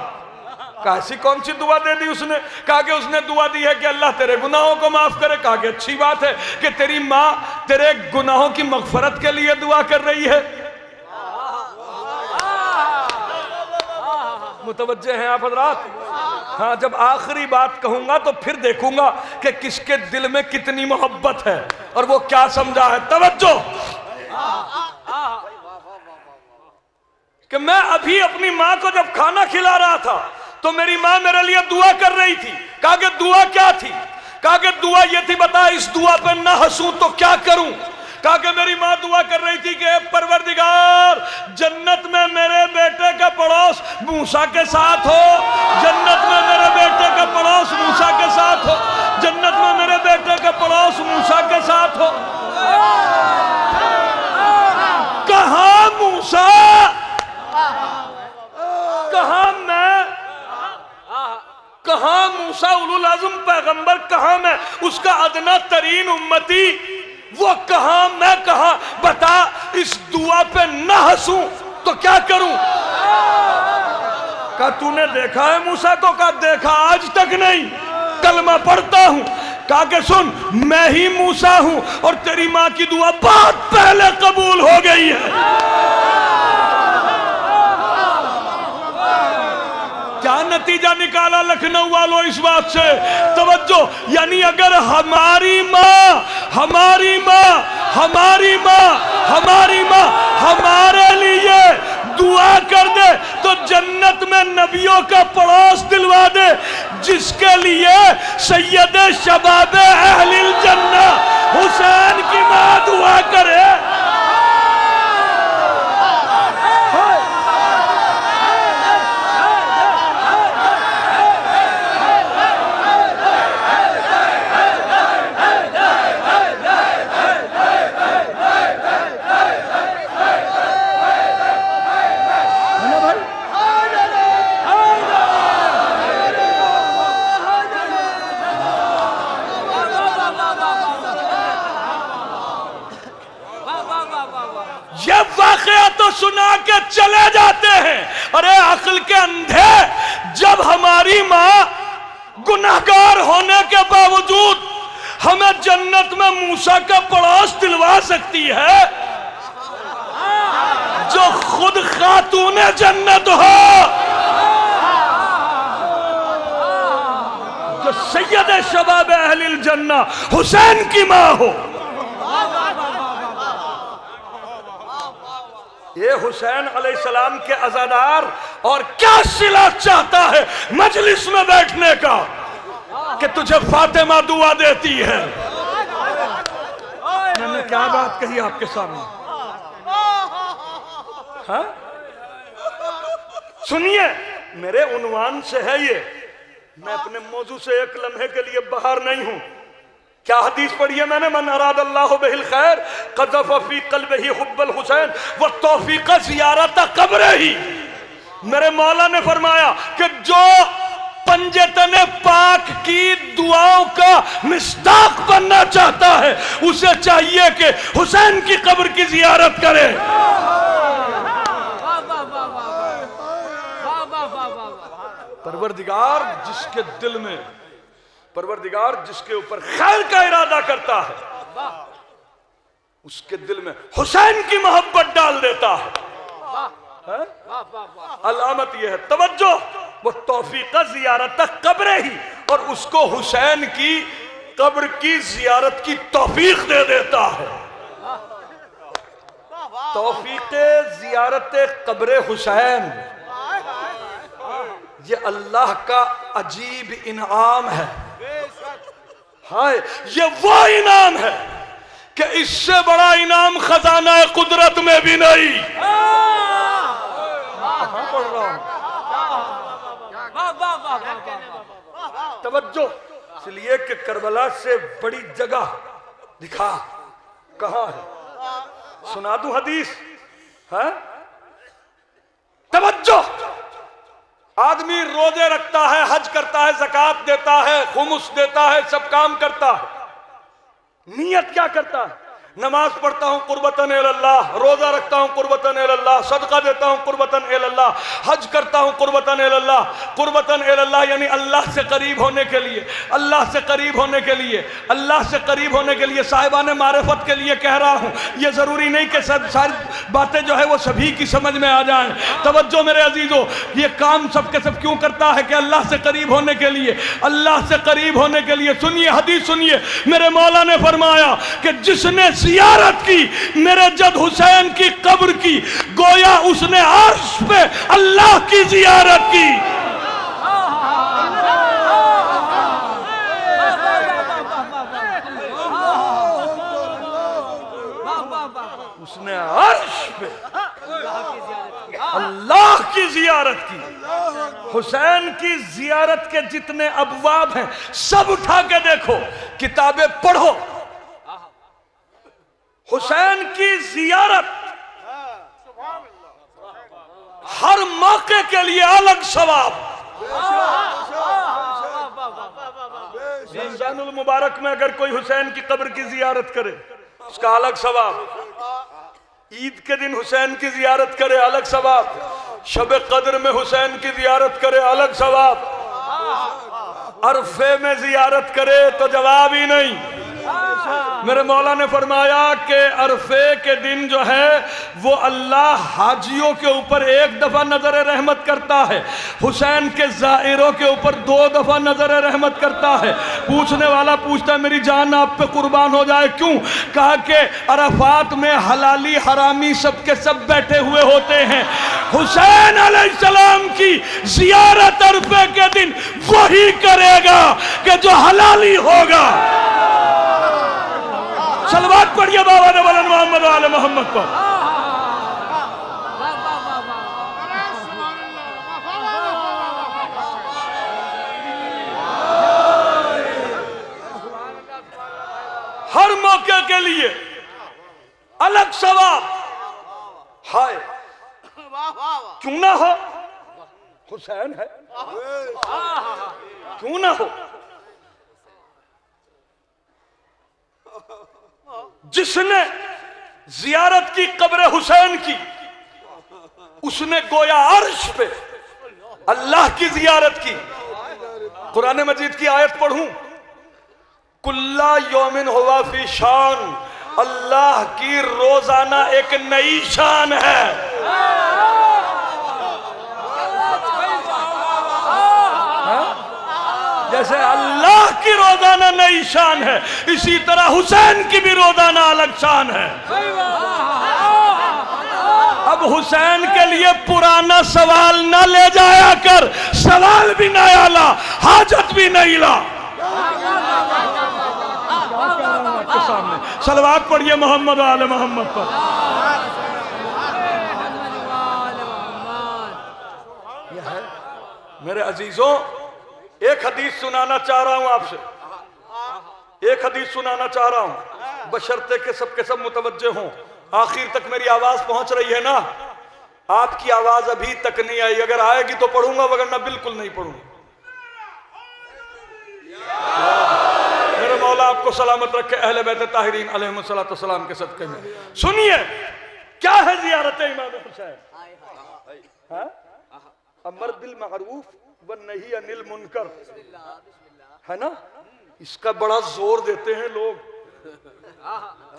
कहा ऐसी कौन सी दुआ दे दी उसने? कहा कि उसने दुआ दी है कि अल्लाह तेरे गुनाहों को माफ करे। कहा कि अच्छी बात है कि तेरी माँ तेरे गुनाहों की मगफरत के लिए दुआ कर रही है। मुतवज्जे हैं आप हजरात? हाँ, जब आखिरी बात कहूंगा तो फिर देखूंगा कि किसके दिल में कितनी मोहब्बत है और वो क्या समझा है। तवज्जो कि मैं अभी अपनी माँ को जब खाना खिला रहा था तो मेरी माँ मेरे लिए दुआ कर रही थी। कहा कि दुआ क्या थी? कहा कि दुआ ये थी, बता इस दुआ पे ना हंसूं तो क्या करूं। कहा कि मेरी माँ दुआ कर रही थी कि परवरदिगार जन्नत में मेरे बेटे का पड़ोस मूसा के साथ हो, जन्नत में मेरे बेटे का पड़ोस मूसा के साथ हो, जन्नत में मेरे बेटे का पड़ोस मूसा के साथ हो। कहां मूसा, कहां मैं, कहां मूसा उलुल आज़म पैगंबर, कहां मैं उसका अदना तरीन उम्मती, वो कहां मैं कहां। बता इस दुआ पे न हंसूं तो क्या करूं। कहा तूने देखा है मूसा को? कहा देखा आज तक नहीं, कलमा पढ़ता हूं। कहा कि सुन, मैं ही मूसा हूं और तेरी मां की दुआ बहुत पहले कबूल हो गई है। क्या नतीजा निकाला लखनऊ वालों इस बात से? तवज्जो, यानी अगर हमारी माँ हमारी माँ हमारी माँ हमारी माँ हमारे लिए दुआ कर दे तो जन्नत में नबियों का पड़ोस दिलवा दे, जिसके लिए सैयदे शबाबे अहलिल जन्ना हुसैन की माँ दुआ करे। सुना के चले जाते हैं। अरे अक्ल के अंधे, जब हमारी मां गुनाहगार होने के बावजूद हमें जन्नत में मूसा का पड़ोस दिलवा सकती है, जो खुद खातूने जन्नत हो, जो सैयद शबाब अहलिल जन्ना हुसैन की मां हो, ये हुसैन अलैहिस्सलाम के अज़ादार और क्या सिला चाहता है मजलिस में बैठने का कि तुझे फातिमा दुआ देती है। मैंने क्या बात कही आपके सामने? हाँ? सुनिए, मेरे उन्वान से है ये, मैं अपने मौजू से एक लम्हे के लिए बाहर नहीं हूं। क्या हदीस पढ़ी है मैंने? मन अरादल्लाहु बिहिल खैर क़ज़फ़ फ़ी क़ल्बिही हुब्बल हुसैन व तौफ़ीक़ ज़ियारत क़ब्रिही। मेरे मौला ने फरमाया कि जो पंजतने पाक की दुआओं का मिस्ताक बनना चाहता है उसे चाहिए कि हुसैन की कब्र की जियारत करे। परवरदिगार जिसके दिल में, परवरदिगार जिसके ऊपर खैर का इरादा करता है उसके दिल में हुसैन की मोहब्बत डाल देता है। अलामत यह है, तवज्जो, वो तौफीक जियारत कब्र ही, और उसको हुसैन की कब्र की जियारत की तौफीक दे देता है। तौफीक जियारत कब्र हुसैन ये अल्लाह का अजीब इनाम है। हाय, ये वो इनाम है कि इससे बड़ा इनाम खजाना कुदरत में भी नहीं। पढ़ रहा हूं, तवज्जो, इसलिए कि करबला से बड़ी जगह दिखा कहां है। सुना दूं हदीस है? तवज्जो, आदमी रोजे रखता है, हज करता है, ज़कात देता है, खुमुस देता है, सब काम करता है, नियत क्या करता है? नमाज पढ़ता हूं कुर्बतन इल्लल्लाह, रोजा रखता हूं कुर्बतन इल्लल्लाह, सदका देता हूं कुर्बतन इल्लल्लाह, हज करता हूं कुर्बतन इल्लल्लाह। कुर्बतन इल्लल्लाह यानी अल्लाह से करीब होने के लिए, अल्लाह से करीब होने के लिए, अल्लाह से करीब होने के लिए, साहिबाने मारिफत के लिए कह रहा हूं। ये जरूरी नहीं कि सब सारी बातें जो है वो सभी की समझ में आ जाएं। तवज्जो मेरे अजीजों, ये काम सबके सब क्यों करता है? कि अल्लाह से करीब होने के लिए, अल्लाह से करीब होने के लिए। सुनिए हदीस सुनिए, मेरे मौला ने फरमाया कि जिसने जियारत की मेरे जद हुसैन की कब्र की, गोया उसने अर्श पे अल्लाह की जियारत की। उसने अर्श पे अल्लाह की जियारत की। हुसैन की जियारत के जितने अबवाब हैं सब उठा के देखो, किताबें पढ़ो। हुसैन की जियारत हर मौके के लिए अलग सवाब। रमजानुल मुबारक में अगर कोई हुसैन की कब्र की जियारत करे उसका अलग सवाब। ईद के दिन हुसैन की जियारत करे अलग सवाब। शब कद्र में हुसैन की जियारत करे अलग सवाब। अरफे में जियारत करे तो जवाब ही नहीं। मेरे मौला ने फरमाया कि अरफे के दिन जो है वो अल्लाह हाजियों के ऊपर एक दफा नजर रहमत करता है, हुसैन के ज़ायरों के ऊपर 2 दफा नजर रहमत करता है। पूछने वाला पूछता है मेरी जान आप पे कुर्बान हो जाए, क्यों? कहा कि अरफात में हलाली हरामी सबके सब बैठे हुए होते हैं। हुसैन अलैहिस्सलाम की जियारत अरफे के दिन वही करेगा कि जो हलाली होगा। सलवात पढ़िए बाबा ने बोला मोहम्मद वाले मोहम्मद पर। हर मौके के लिए अलग सवाब। हाय, क्यों ना हो, हुसैन है, क्यों ना हो। जिसने जियारत की कब्र हुसैन की, उसने गोया अर्श पे अल्लाह की जियारत की। कुरान मजीद की आयत पढ़ूं, कुल्ला यौमिन हुआ फी शान, अल्लाह की रोजाना एक नई शान है। जैसे अल्लाह की रोजाना नई शान है, इसी तरह हुसैन की भी रोजाना अलग शान है। अब हुसैन के लिए पुराना सवाल न ले जाया कर, सवाल भी नया ला, हाजत भी नहीं ला। आपके सामने सलवात पढ़िए मोहम्मद वाले मोहम्मद पर। यह है मेरे अजीजों, एक हदीस सुनाना चाह रहा हूं आपसे, एक हदीस सुनाना चाह रहा हूं, बशर्ते के सब मुतवज्जे हों। आखिर तक मेरी आवाज पहुंच रही है ना? आपकी आवाज अभी तक नहीं आई, अगर आएगी तो पढ़ूंगा, वरना बिल्कुल नहीं पढ़ूंगा। मेरे मौला आपको सलामत रखे, अहले बैत ताहिरीन अलैहिमुस्सलातु वस्सलाम के सदके में। सुनिए क्या है जियारत इमाम हुसैन। अमर बिल मारूफ व नही अनिल मुनकर, है ना? इसका बड़ा जोर देते हैं लोग।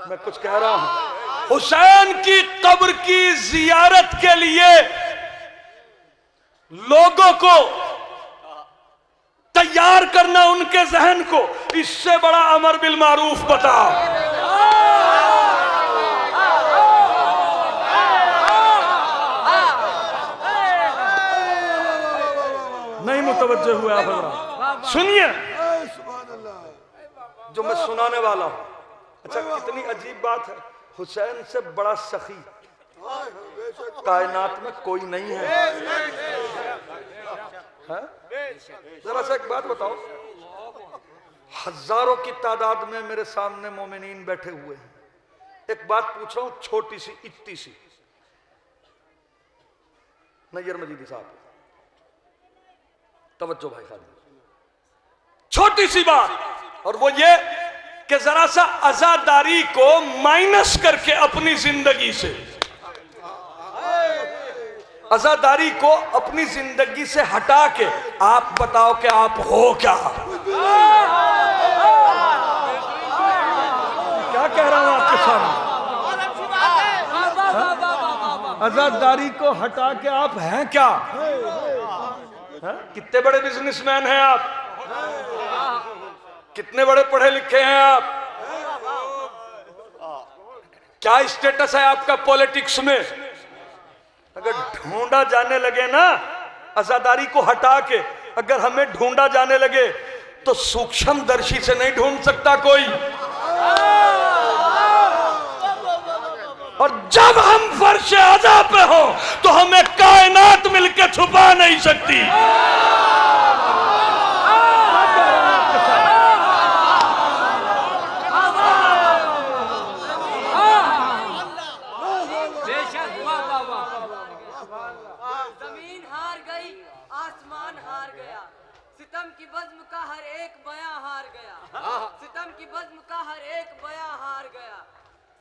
मैं कुछ कह रहा हूं, हुसैन की कब्र की जियारत के लिए लोगों को तैयार करना, उनके जहन को, इससे बड़ा अमर बिल मारूफ बताओ। नहीं मुतवज्जे हुए आप। सुनिए जो मैं सुनाने वाला हूं। अच्छा, कितनी अजीब बात है, हुसैन से बड़ा सखी कायनात में कोई नहीं है। जरा सा एक बात बताओ, हजारों की तादाद में मेरे सामने मोमिनीन बैठे हुए हैं, एक बात पूछ रहा हूं, छोटी सी इतनी सी, नैयर मजीदी साहब तवज्जो भाई खान, छोटी सी बात, और वो ये कि जरा सा आजादारी को माइनस करके अपनी जिंदगी से, आजादारी को अपनी जिंदगी से हटा के आप बताओ कि आप हो क्या? क्या कह रहा हूं आपके सामने? आजादारी को हटा के आप हैं क्या? कितने बड़े बिजनेसमैन हैं आप, कितने बड़े पढ़े लिखे हैं आप, क्या स्टेटस है आपका पॉलिटिक्स में? अगर ढूंढा जाने लगे ना, आजादारी को हटा के अगर हमें ढूंढा जाने लगे तो सूक्ष्मदर्शी से नहीं ढूंढ सकता कोई। और जब हम फर्श आज़ा पे हो तो हमें कायनात मिलके छुपा नहीं सकती। जमीन हार गई, आसमान हार गया, सितम की बज़्म का हर एक बयां हार गया, सितम की बज़्म का हर एक बयां हार गया।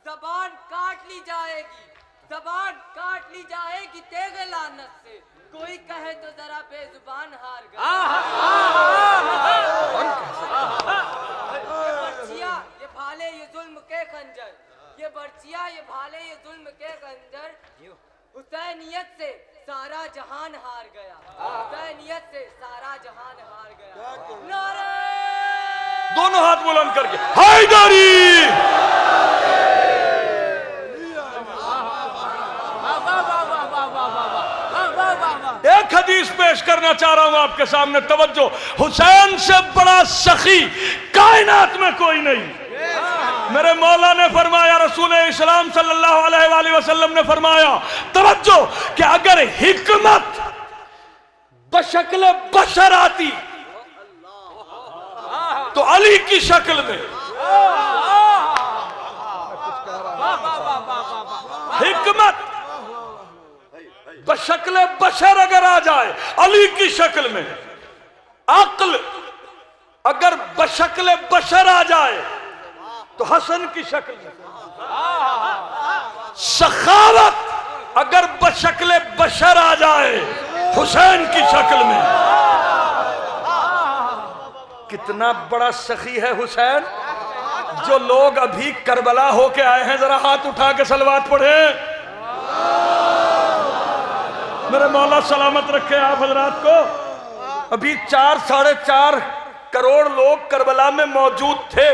ज़बान काट ली जाएगी, ज़बान काट ली जाएगी तेगे लानत से, कोई कहे तो जरा बेजुबान हार गया। बर्चिया ये भाले ये जुल्म के खंजर, ये बर्चिया ये भाले ये जुल्म के खंजर, हुसैनियत से सारा जहान हार गया, हुसैनियत से सारा जहान हार गया। नारे दोनों हाथ बुलंद करके हैदरी। एक हदीस पेश करना चाह रहा हूं आपके सामने, तवज्जो। हुसैन से बड़ा सखी कायनात में कोई नहीं। मेरे मौला ने फरमाया, रसूल इस्लाम सल्लल्लाहु अलैहि वसल्लम ने फरमाया, तवज्जो, कि अगर हिकमत बशक्ल बशर आती तो अली की शक्ल में, हिकमत बशक्ल बशर अगर आ जाए अली की शक्ल में, अक्ल अगर बशक्ल बशर आ जाए तो हसन की शक्ल में, सखावत अगर बशक्ल बशर आ जाए हुसैन की शक्ल में। कितना बड़ा सखी है हुसैन। जो लोग अभी करबला होके आए हैं जरा हाथ उठा के सलवात पढ़े। मेरे मौला सलामत रखे आप हजरात को। अभी 4-4.5 करोड़ लोग करबला में मौजूद थे।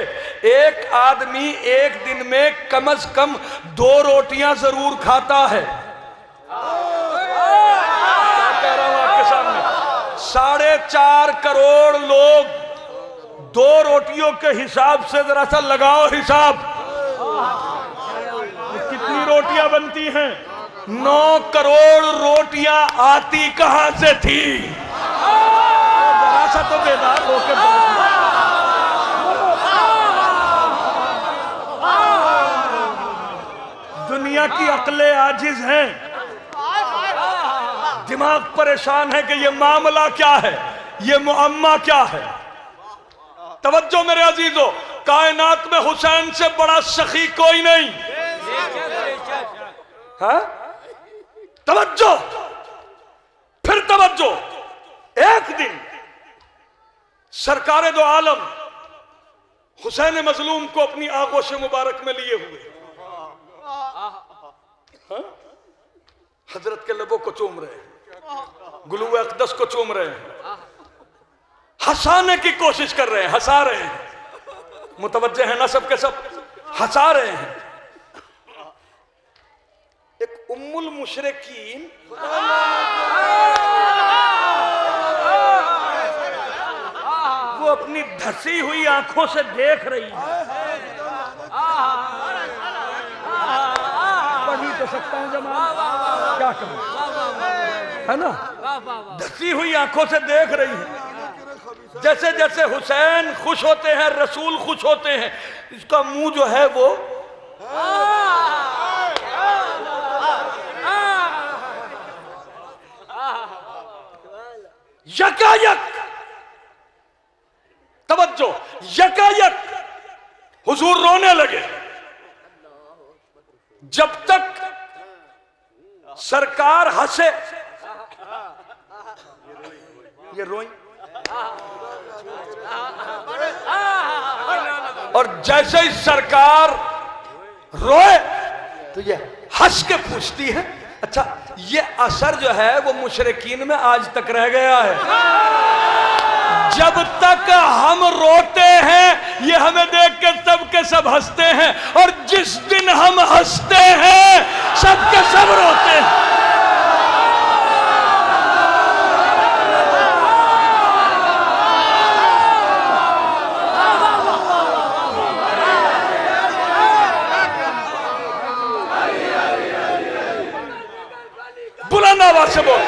एक आदमी एक दिन में कम से कम 2 रोटियां जरूर खाता है। क्या कह रहा हूं आपके सामने? 4.5 करोड़ लोग 2 रोटियों के हिसाब से जरा सा लगाओ हिसाब, कितनी रोटियां बनती हैं? 9 करोड़ रोटियां आती कहां से थी? जरा सा तो बेदार होकर दुनिया की अक्लें आजिज हैं, दिमाग परेशान है कि ये मामला क्या है, ये मुअम्मा क्या है। तवज्जो मेरे अजीजों, कायनात में हुसैन से बड़ा सखी कोई नहीं। हाँ? तवज्जो, फिर तवज्जो। एक दिन सरकारे दो आलम हुसैन मजलूम को अपनी आगोश मुबारक में लिए हुए, हाँ? हजरत के लबों को चूम रहे हैं, गुलूए अक़दस को चूम रहे हैं, हंसाने की कोशिश कर रहे हैं, हंसा रहे हैं। मुतवज्जे हैं ना सब के सब, हंसा रहे हैं। एक उम्मुल मुशरिकीन वो अपनी धसी हुई आंखों से देख रही है। पढ़ ही तो सकता हूं जमाल, क्या करूं, है ना। धसी हुई आंखों से देख रही है। जैसे जैसे हुसैन खुश होते हैं, रसूल खुश होते हैं, इसका मुंह जो है वो यकायक, तवज्जो, यकायक हुजूर रोने लगे। जब तक सरकार हंसे, ये रोई, और जैसे ही सरकार रोए तो ये हंस के पूछती है। अच्छा, ये असर जो है वो मुशरिकीन में आज तक रह गया है। जब तक हम रोते हैं ये हमें देख के सब के सब हंसते हैं, और जिस दिन हम हंसते हैं सब के सब रोते हैं। बुलंद आवाज से बोल।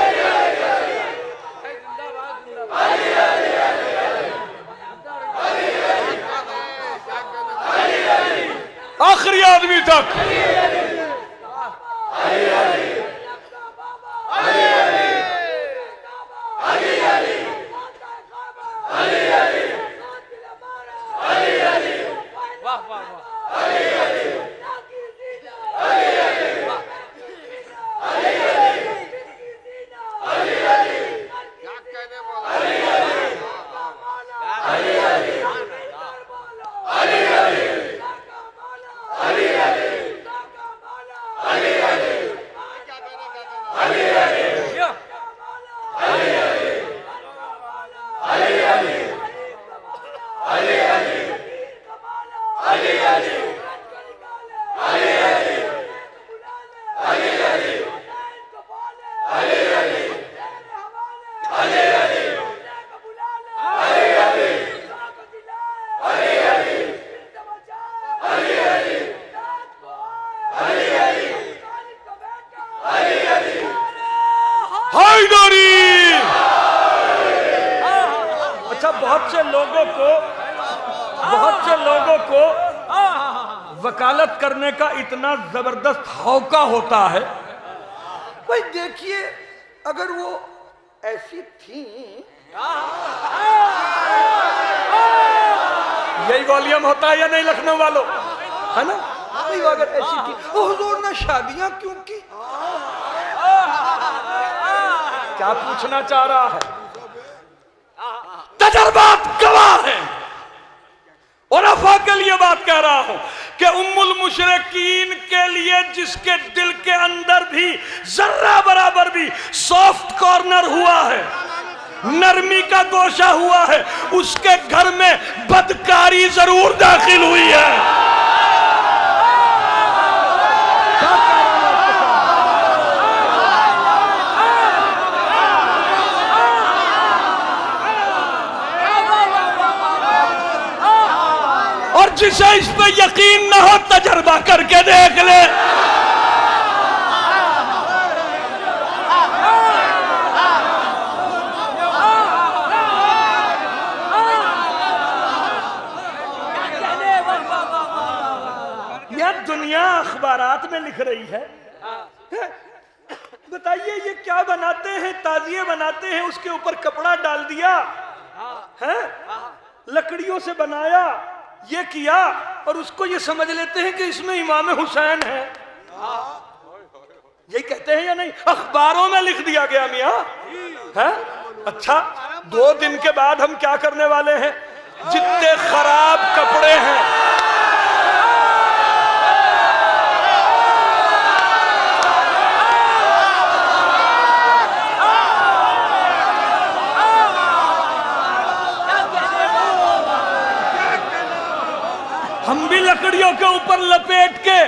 आखिरी आदमी तक। अच्छा, बहुत से लोगों को वकालत करने का इतना जबरदस्त हौका होता है। भाई देखिए, अगर वो ऐसी थी, यही वॉल्यूम होता है या नहीं लखनऊ वालों, है ना। भाई अगर ऐसी थी, हुजूर ने शादियां क्यों की? क्या पूछना चाह रहा है? तजर्बात गवाह है। और अफा के लिए बात कह रहा हूं कि उम्मुल मुशरिकीन के लिए जिसके दिल के अंदर भी जर्रा बराबर भी सॉफ्ट कॉर्नर हुआ है, नरमी का गोशा हुआ है, उसके घर में बदकारी जरूर दाखिल हुई है। और जिसे इस पे यकीन न हो तजर्बा करके देख ले। यह दुनिया अखबारात में लिख रही है। बताइए ये क्या बनाते हैं? ताजिए बनाते हैं, उसके ऊपर कपड़ा डाल दिया है, लकड़ियों से बनाया, ये किया, और उसको ये समझ लेते हैं कि इसमें इमाम हुसैन है। यही कहते हैं या नहीं? अखबारों में लिख दिया गया मियां है। अच्छा, 2 दिन के बाद हम क्या करने वाले हैं? जितने खराब कपड़े हैं, हम भी लकड़ियों के ऊपर लपेट के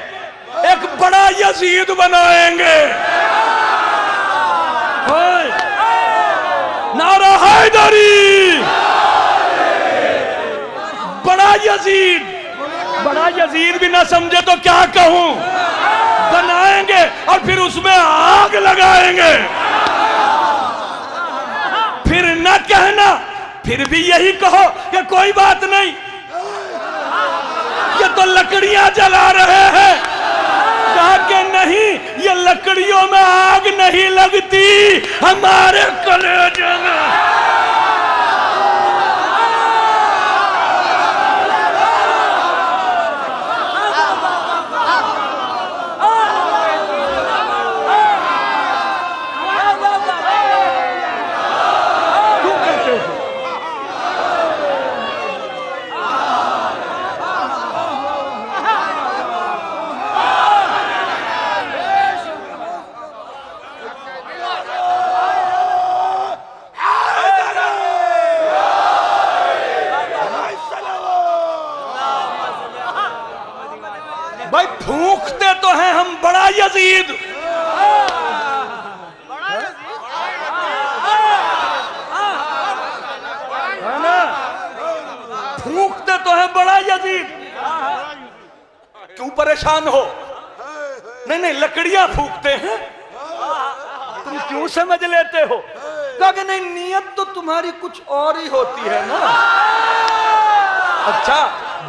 एक बड़ा यजीद बनाएंगे। नारा हैदरी, बड़ा यजीद भी ना समझे तो क्या कहूं, बनाएंगे और फिर उसमें आग लगाएंगे। फिर न कहना, फिर भी यही कहो कि कोई बात नहीं, ये तो लकड़ियां जला रहे हैं। कहा कि नहीं, ये लकड़ियों में आग नहीं लगती, हमारे कलेजे में। भाई फूंकते तो हैं हम बड़ा यजीद, है ना, फूंकते तो हैं बड़ा यजीद। क्यों परेशान हो? नहीं नहीं, लकड़ियां फूंकते हैं, तुम क्यों समझ लेते हो? कहा कि नहीं, नियत तो तुम्हारी कुछ और ही होती है ना। अच्छा,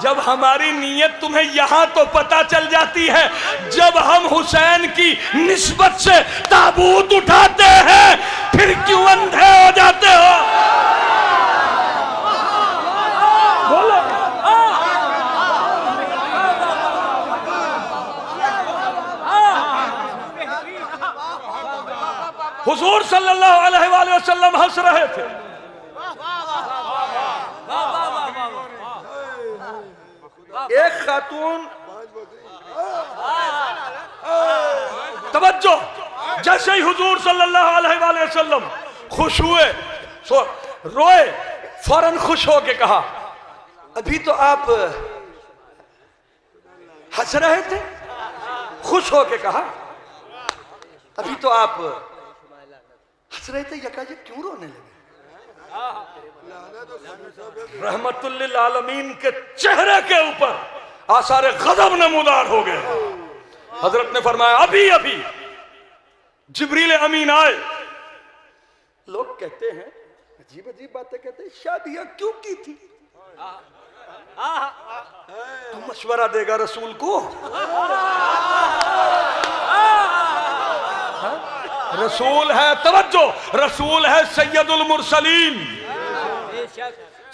जब हमारी नीयत तुम्हें यहां तो पता चल जाती है, जब हम हुसैन की निस्बत से ताबूत उठाते हैं फिर क्यों अंधे हो जाते हो? बोलो। हुजूर सल्लल्लाहु अलैहि वसल्लम हंस रहे थे। एक खातून, तवज्जो, जैसे ही हुजूर सल्लल्लाहु अलैहि वसल्लम खुश हुए, रोए, फौरन खुश होके कहा, अभी तो आप हंस रहे थे। खुश होके कहा, अभी तो आप हंस रहे थे, यकायक क्यों रोने लगे? रहमतुल लिल आलमीन के चेहरे के ऊपर आसारे गज़ब नमूदार हो गए। हजरत ने फरमाया, अभी अभी जिब्रील अमीन आए। लोग कहते हैं, अजीब अजीब बातें कहते हैं, शादियां क्यों की थी? तू मशवरा देगा रसूल को? रसूल है, तवज्जो, रसूल है सैयदुल मुरसलीन।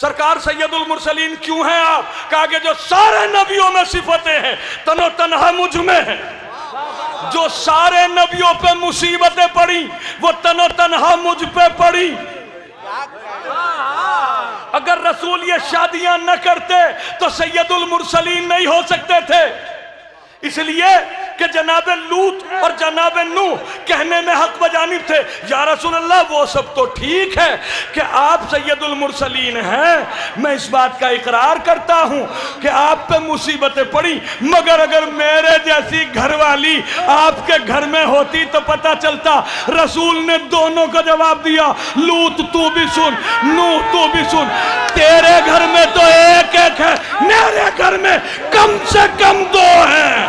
सरकार सैयदुल मुरसलीन क्यों हैं आप? कहा कि जो सारे नबियों में सिफतें हैं तनो तन्हा मुझ में है। जो सारे नबियों पे मुसीबतें पड़ी वो तनो तन्हा मुझ पे पड़ी। अगर रसूल ये शादियां न करते तो सैयदुल मुरसलीन नहीं हो सकते थे। इसलिए कि जनाबे लूत और जनाबे नूह कहने में हक बजानिब थे, या रसूल अल्लाह वो सब तो ठीक है कि आप सैयदुल मुरसलीन हैं, मैं इस बात का इकरार करता हूं कि आप पे मुसीबतें पड़ी, मगर अगर मेरे जैसी घरवाली आपके घर में होती तो पता चलता। रसूल ने दोनों का जवाब दिया, लूत तू भी सुन, नूह तू भी सुन, तेरे घर में तो एक एक है, मेरे घर में कम से कम दो हैं।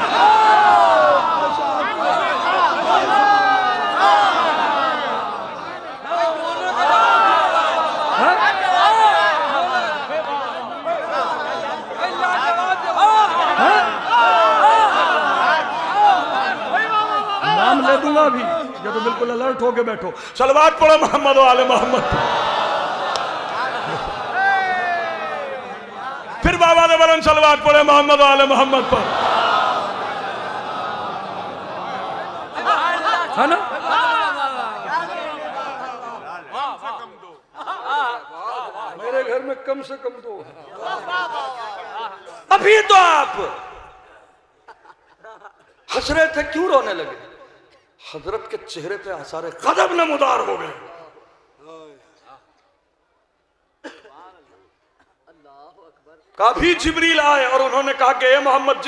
नाम ले दूंगा अभी, ये तो बिल्कुल अलर्ट होके बैठो। सलवात पढ़ो मोहम्मद व आले मोहम्मद। फिर बाबा ने बरन सलवात पढ़े मोहम्मद व आले मोहम्मद पर, है ना? मेरे घर में कम से कम दो है। अभी तो आप हंस रहे थे, क्यों रोने लगे? हजरत के चेहरे पे आसारे गज़ब नमूदार हो गए। काफी जिब्रील आए और उन्होंने कहा कि ए मोहम्मद,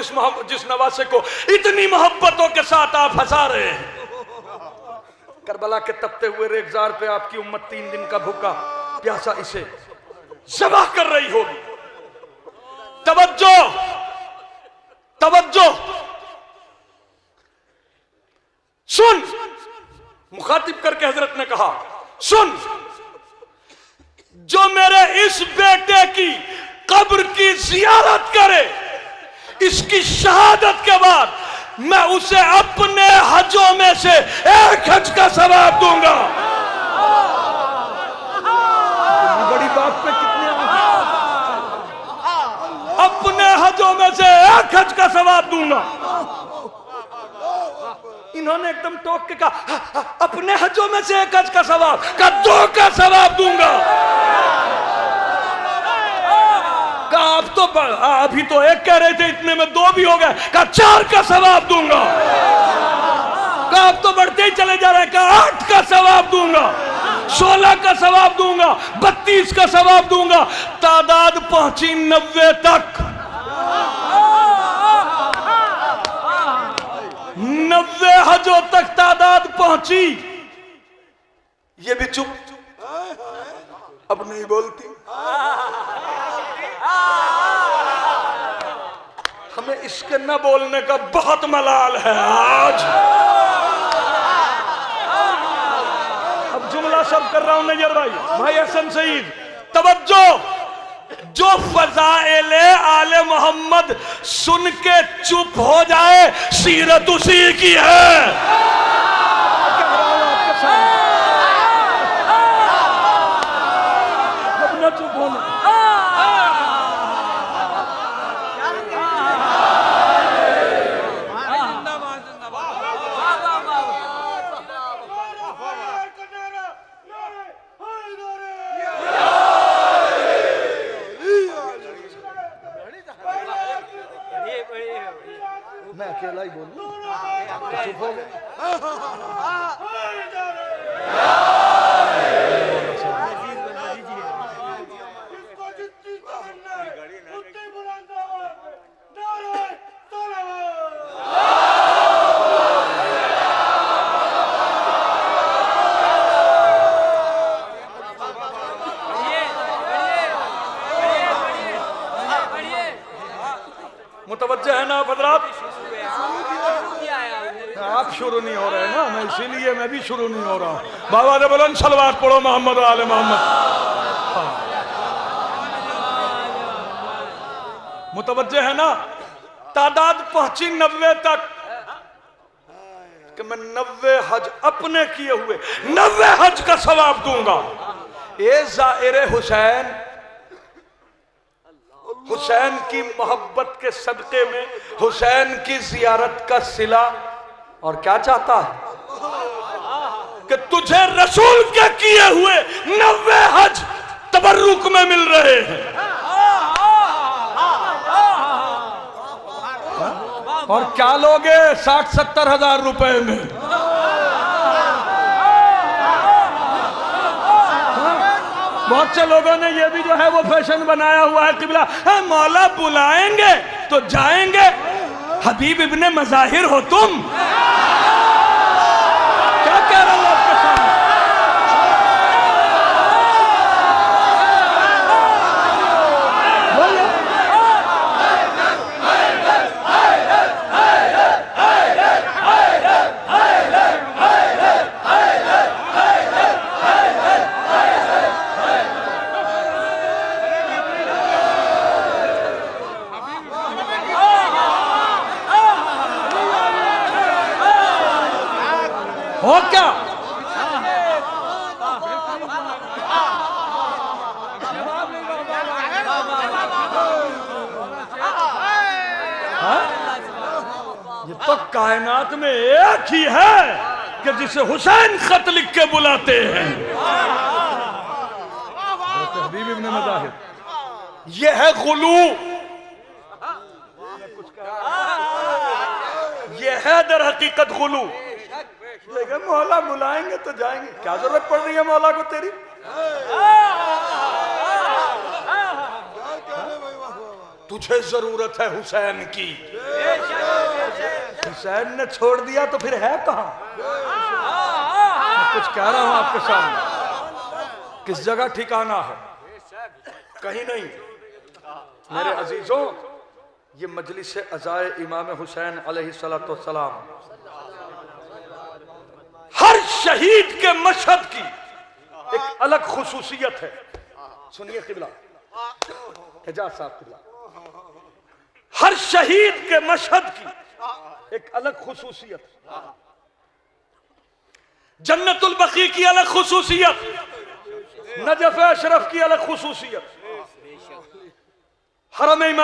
जिस नवासे को इतनी मोहब्बतों के साथ आप हंसा रहे हैं, करबला के तपते हुए रेगजार पे आपकी उम्मत 3 दिन का भूखा प्यासा इसे ज़बह कर रही होगी। तवज्जो तवज्जो, सुन। मुखातिब करके हजरत ने कहा, सुन, जो मेरे इस बेटे की कब्र की जियारत करे, इसकी शहादत के बाद मैं उसे अपने हजों में से एक हज का सवाब दूंगा। बड़ी बात पे कितने अपने हजों में से एक हज का सवाब दूंगा। इन्होंने एकदम टोक के कहा, अपने हजों में से एक हज का सवाब का 2 का सवाब दूंगा। कहा अब तो अभी तो 1 कह रहे थे, इतने में 2 भी हो गए। कहा 4 का सवाब दूंगा। कहा अब तो बढ़ते ही चले जा रहे हैं। कहा 8 का सवाब दूंगा, 16 का सवाब दूंगा, 32 का सवाब दूंगा। तादाद पहुंची 90 तक। 90 हजों तक तादाद पहुंची। ये भी चुप, अब नहीं बोलती। हमें इसके न बोलने का बहुत मलाल है आज। अब जुमला सब कर रहा हूं नजर भाई हसन सईद, तवज्जो। जो फज़ाइले आले मोहम्मद सुन के चुप हो जाए, सीरत उसी की है। अब न चुप होना। मैं अकेला ही बोलूं, चुप हो गए। मुतवज्जह है ना हजरात? आप शुरू नहीं हो रहे ना, मैं इसीलिए मैं भी शुरू नहीं हो रहा हूं। बाबा ने बुलंद सलवात पढ़ो मोहम्मद आले मोहम्मद। मुतवज्जह है ना? तादाद पहुंची 90 तक कि मैं 90 हज अपने किए हुए 90 हज का सवाब दूंगा। ए ज़ाइरे हुसैन, हुसैन की मोहब्बत के सदके में हुसैन की जियारत का सिला, और क्या चाहता है कि तुझे रसूल के किए हुए 90 हज तबर्रुक में मिल रहे हैं। और क्या लोगे 60-70 हजार रुपए में? बहुत से लोगों ने ये भी जो है वो फैशन बनाया हुआ है, किबला मौला बुलाएंगे तो जाएंगे। हबीब इब्ने मज़ाहिर हो तुम, क्या कह रहे हो आपके सामने? हो क्या? ये तो कायनात में एक ही है कि जिसे हुसैन खत लिख के बुलाते हैं। हबीब इब्ने मज़ाहिर, ये है गुलू, ये है दर हकीकत गुलू। लेकिन मौला बुलाएंगे तो जाएंगे, क्या जरूरत पड़ रही है मौला को तेरी? तुझे जरूरत है हुसैन की। हुसैन ने छोड़ दिया तो फिर है कहां? मैं कुछ कह रहा हूं आपके सामने, किस जगह ठिकाना है? कहीं नहीं। मेरे अजीजों, ये मजलिस अज़ाए इमाम हुसैन अलैहिस्सलाम हर शहीद के मशहद की एक अलग खुसूसियत है। सुनिए किबला, एजाज साहब किबला, हर शहीद के मशहद की एक अलग खुसूसियत, जन्नतुल बकी की अलग खुसूसियत, नजफ अशरफ की अलग खुसूसियत, हरम इमाम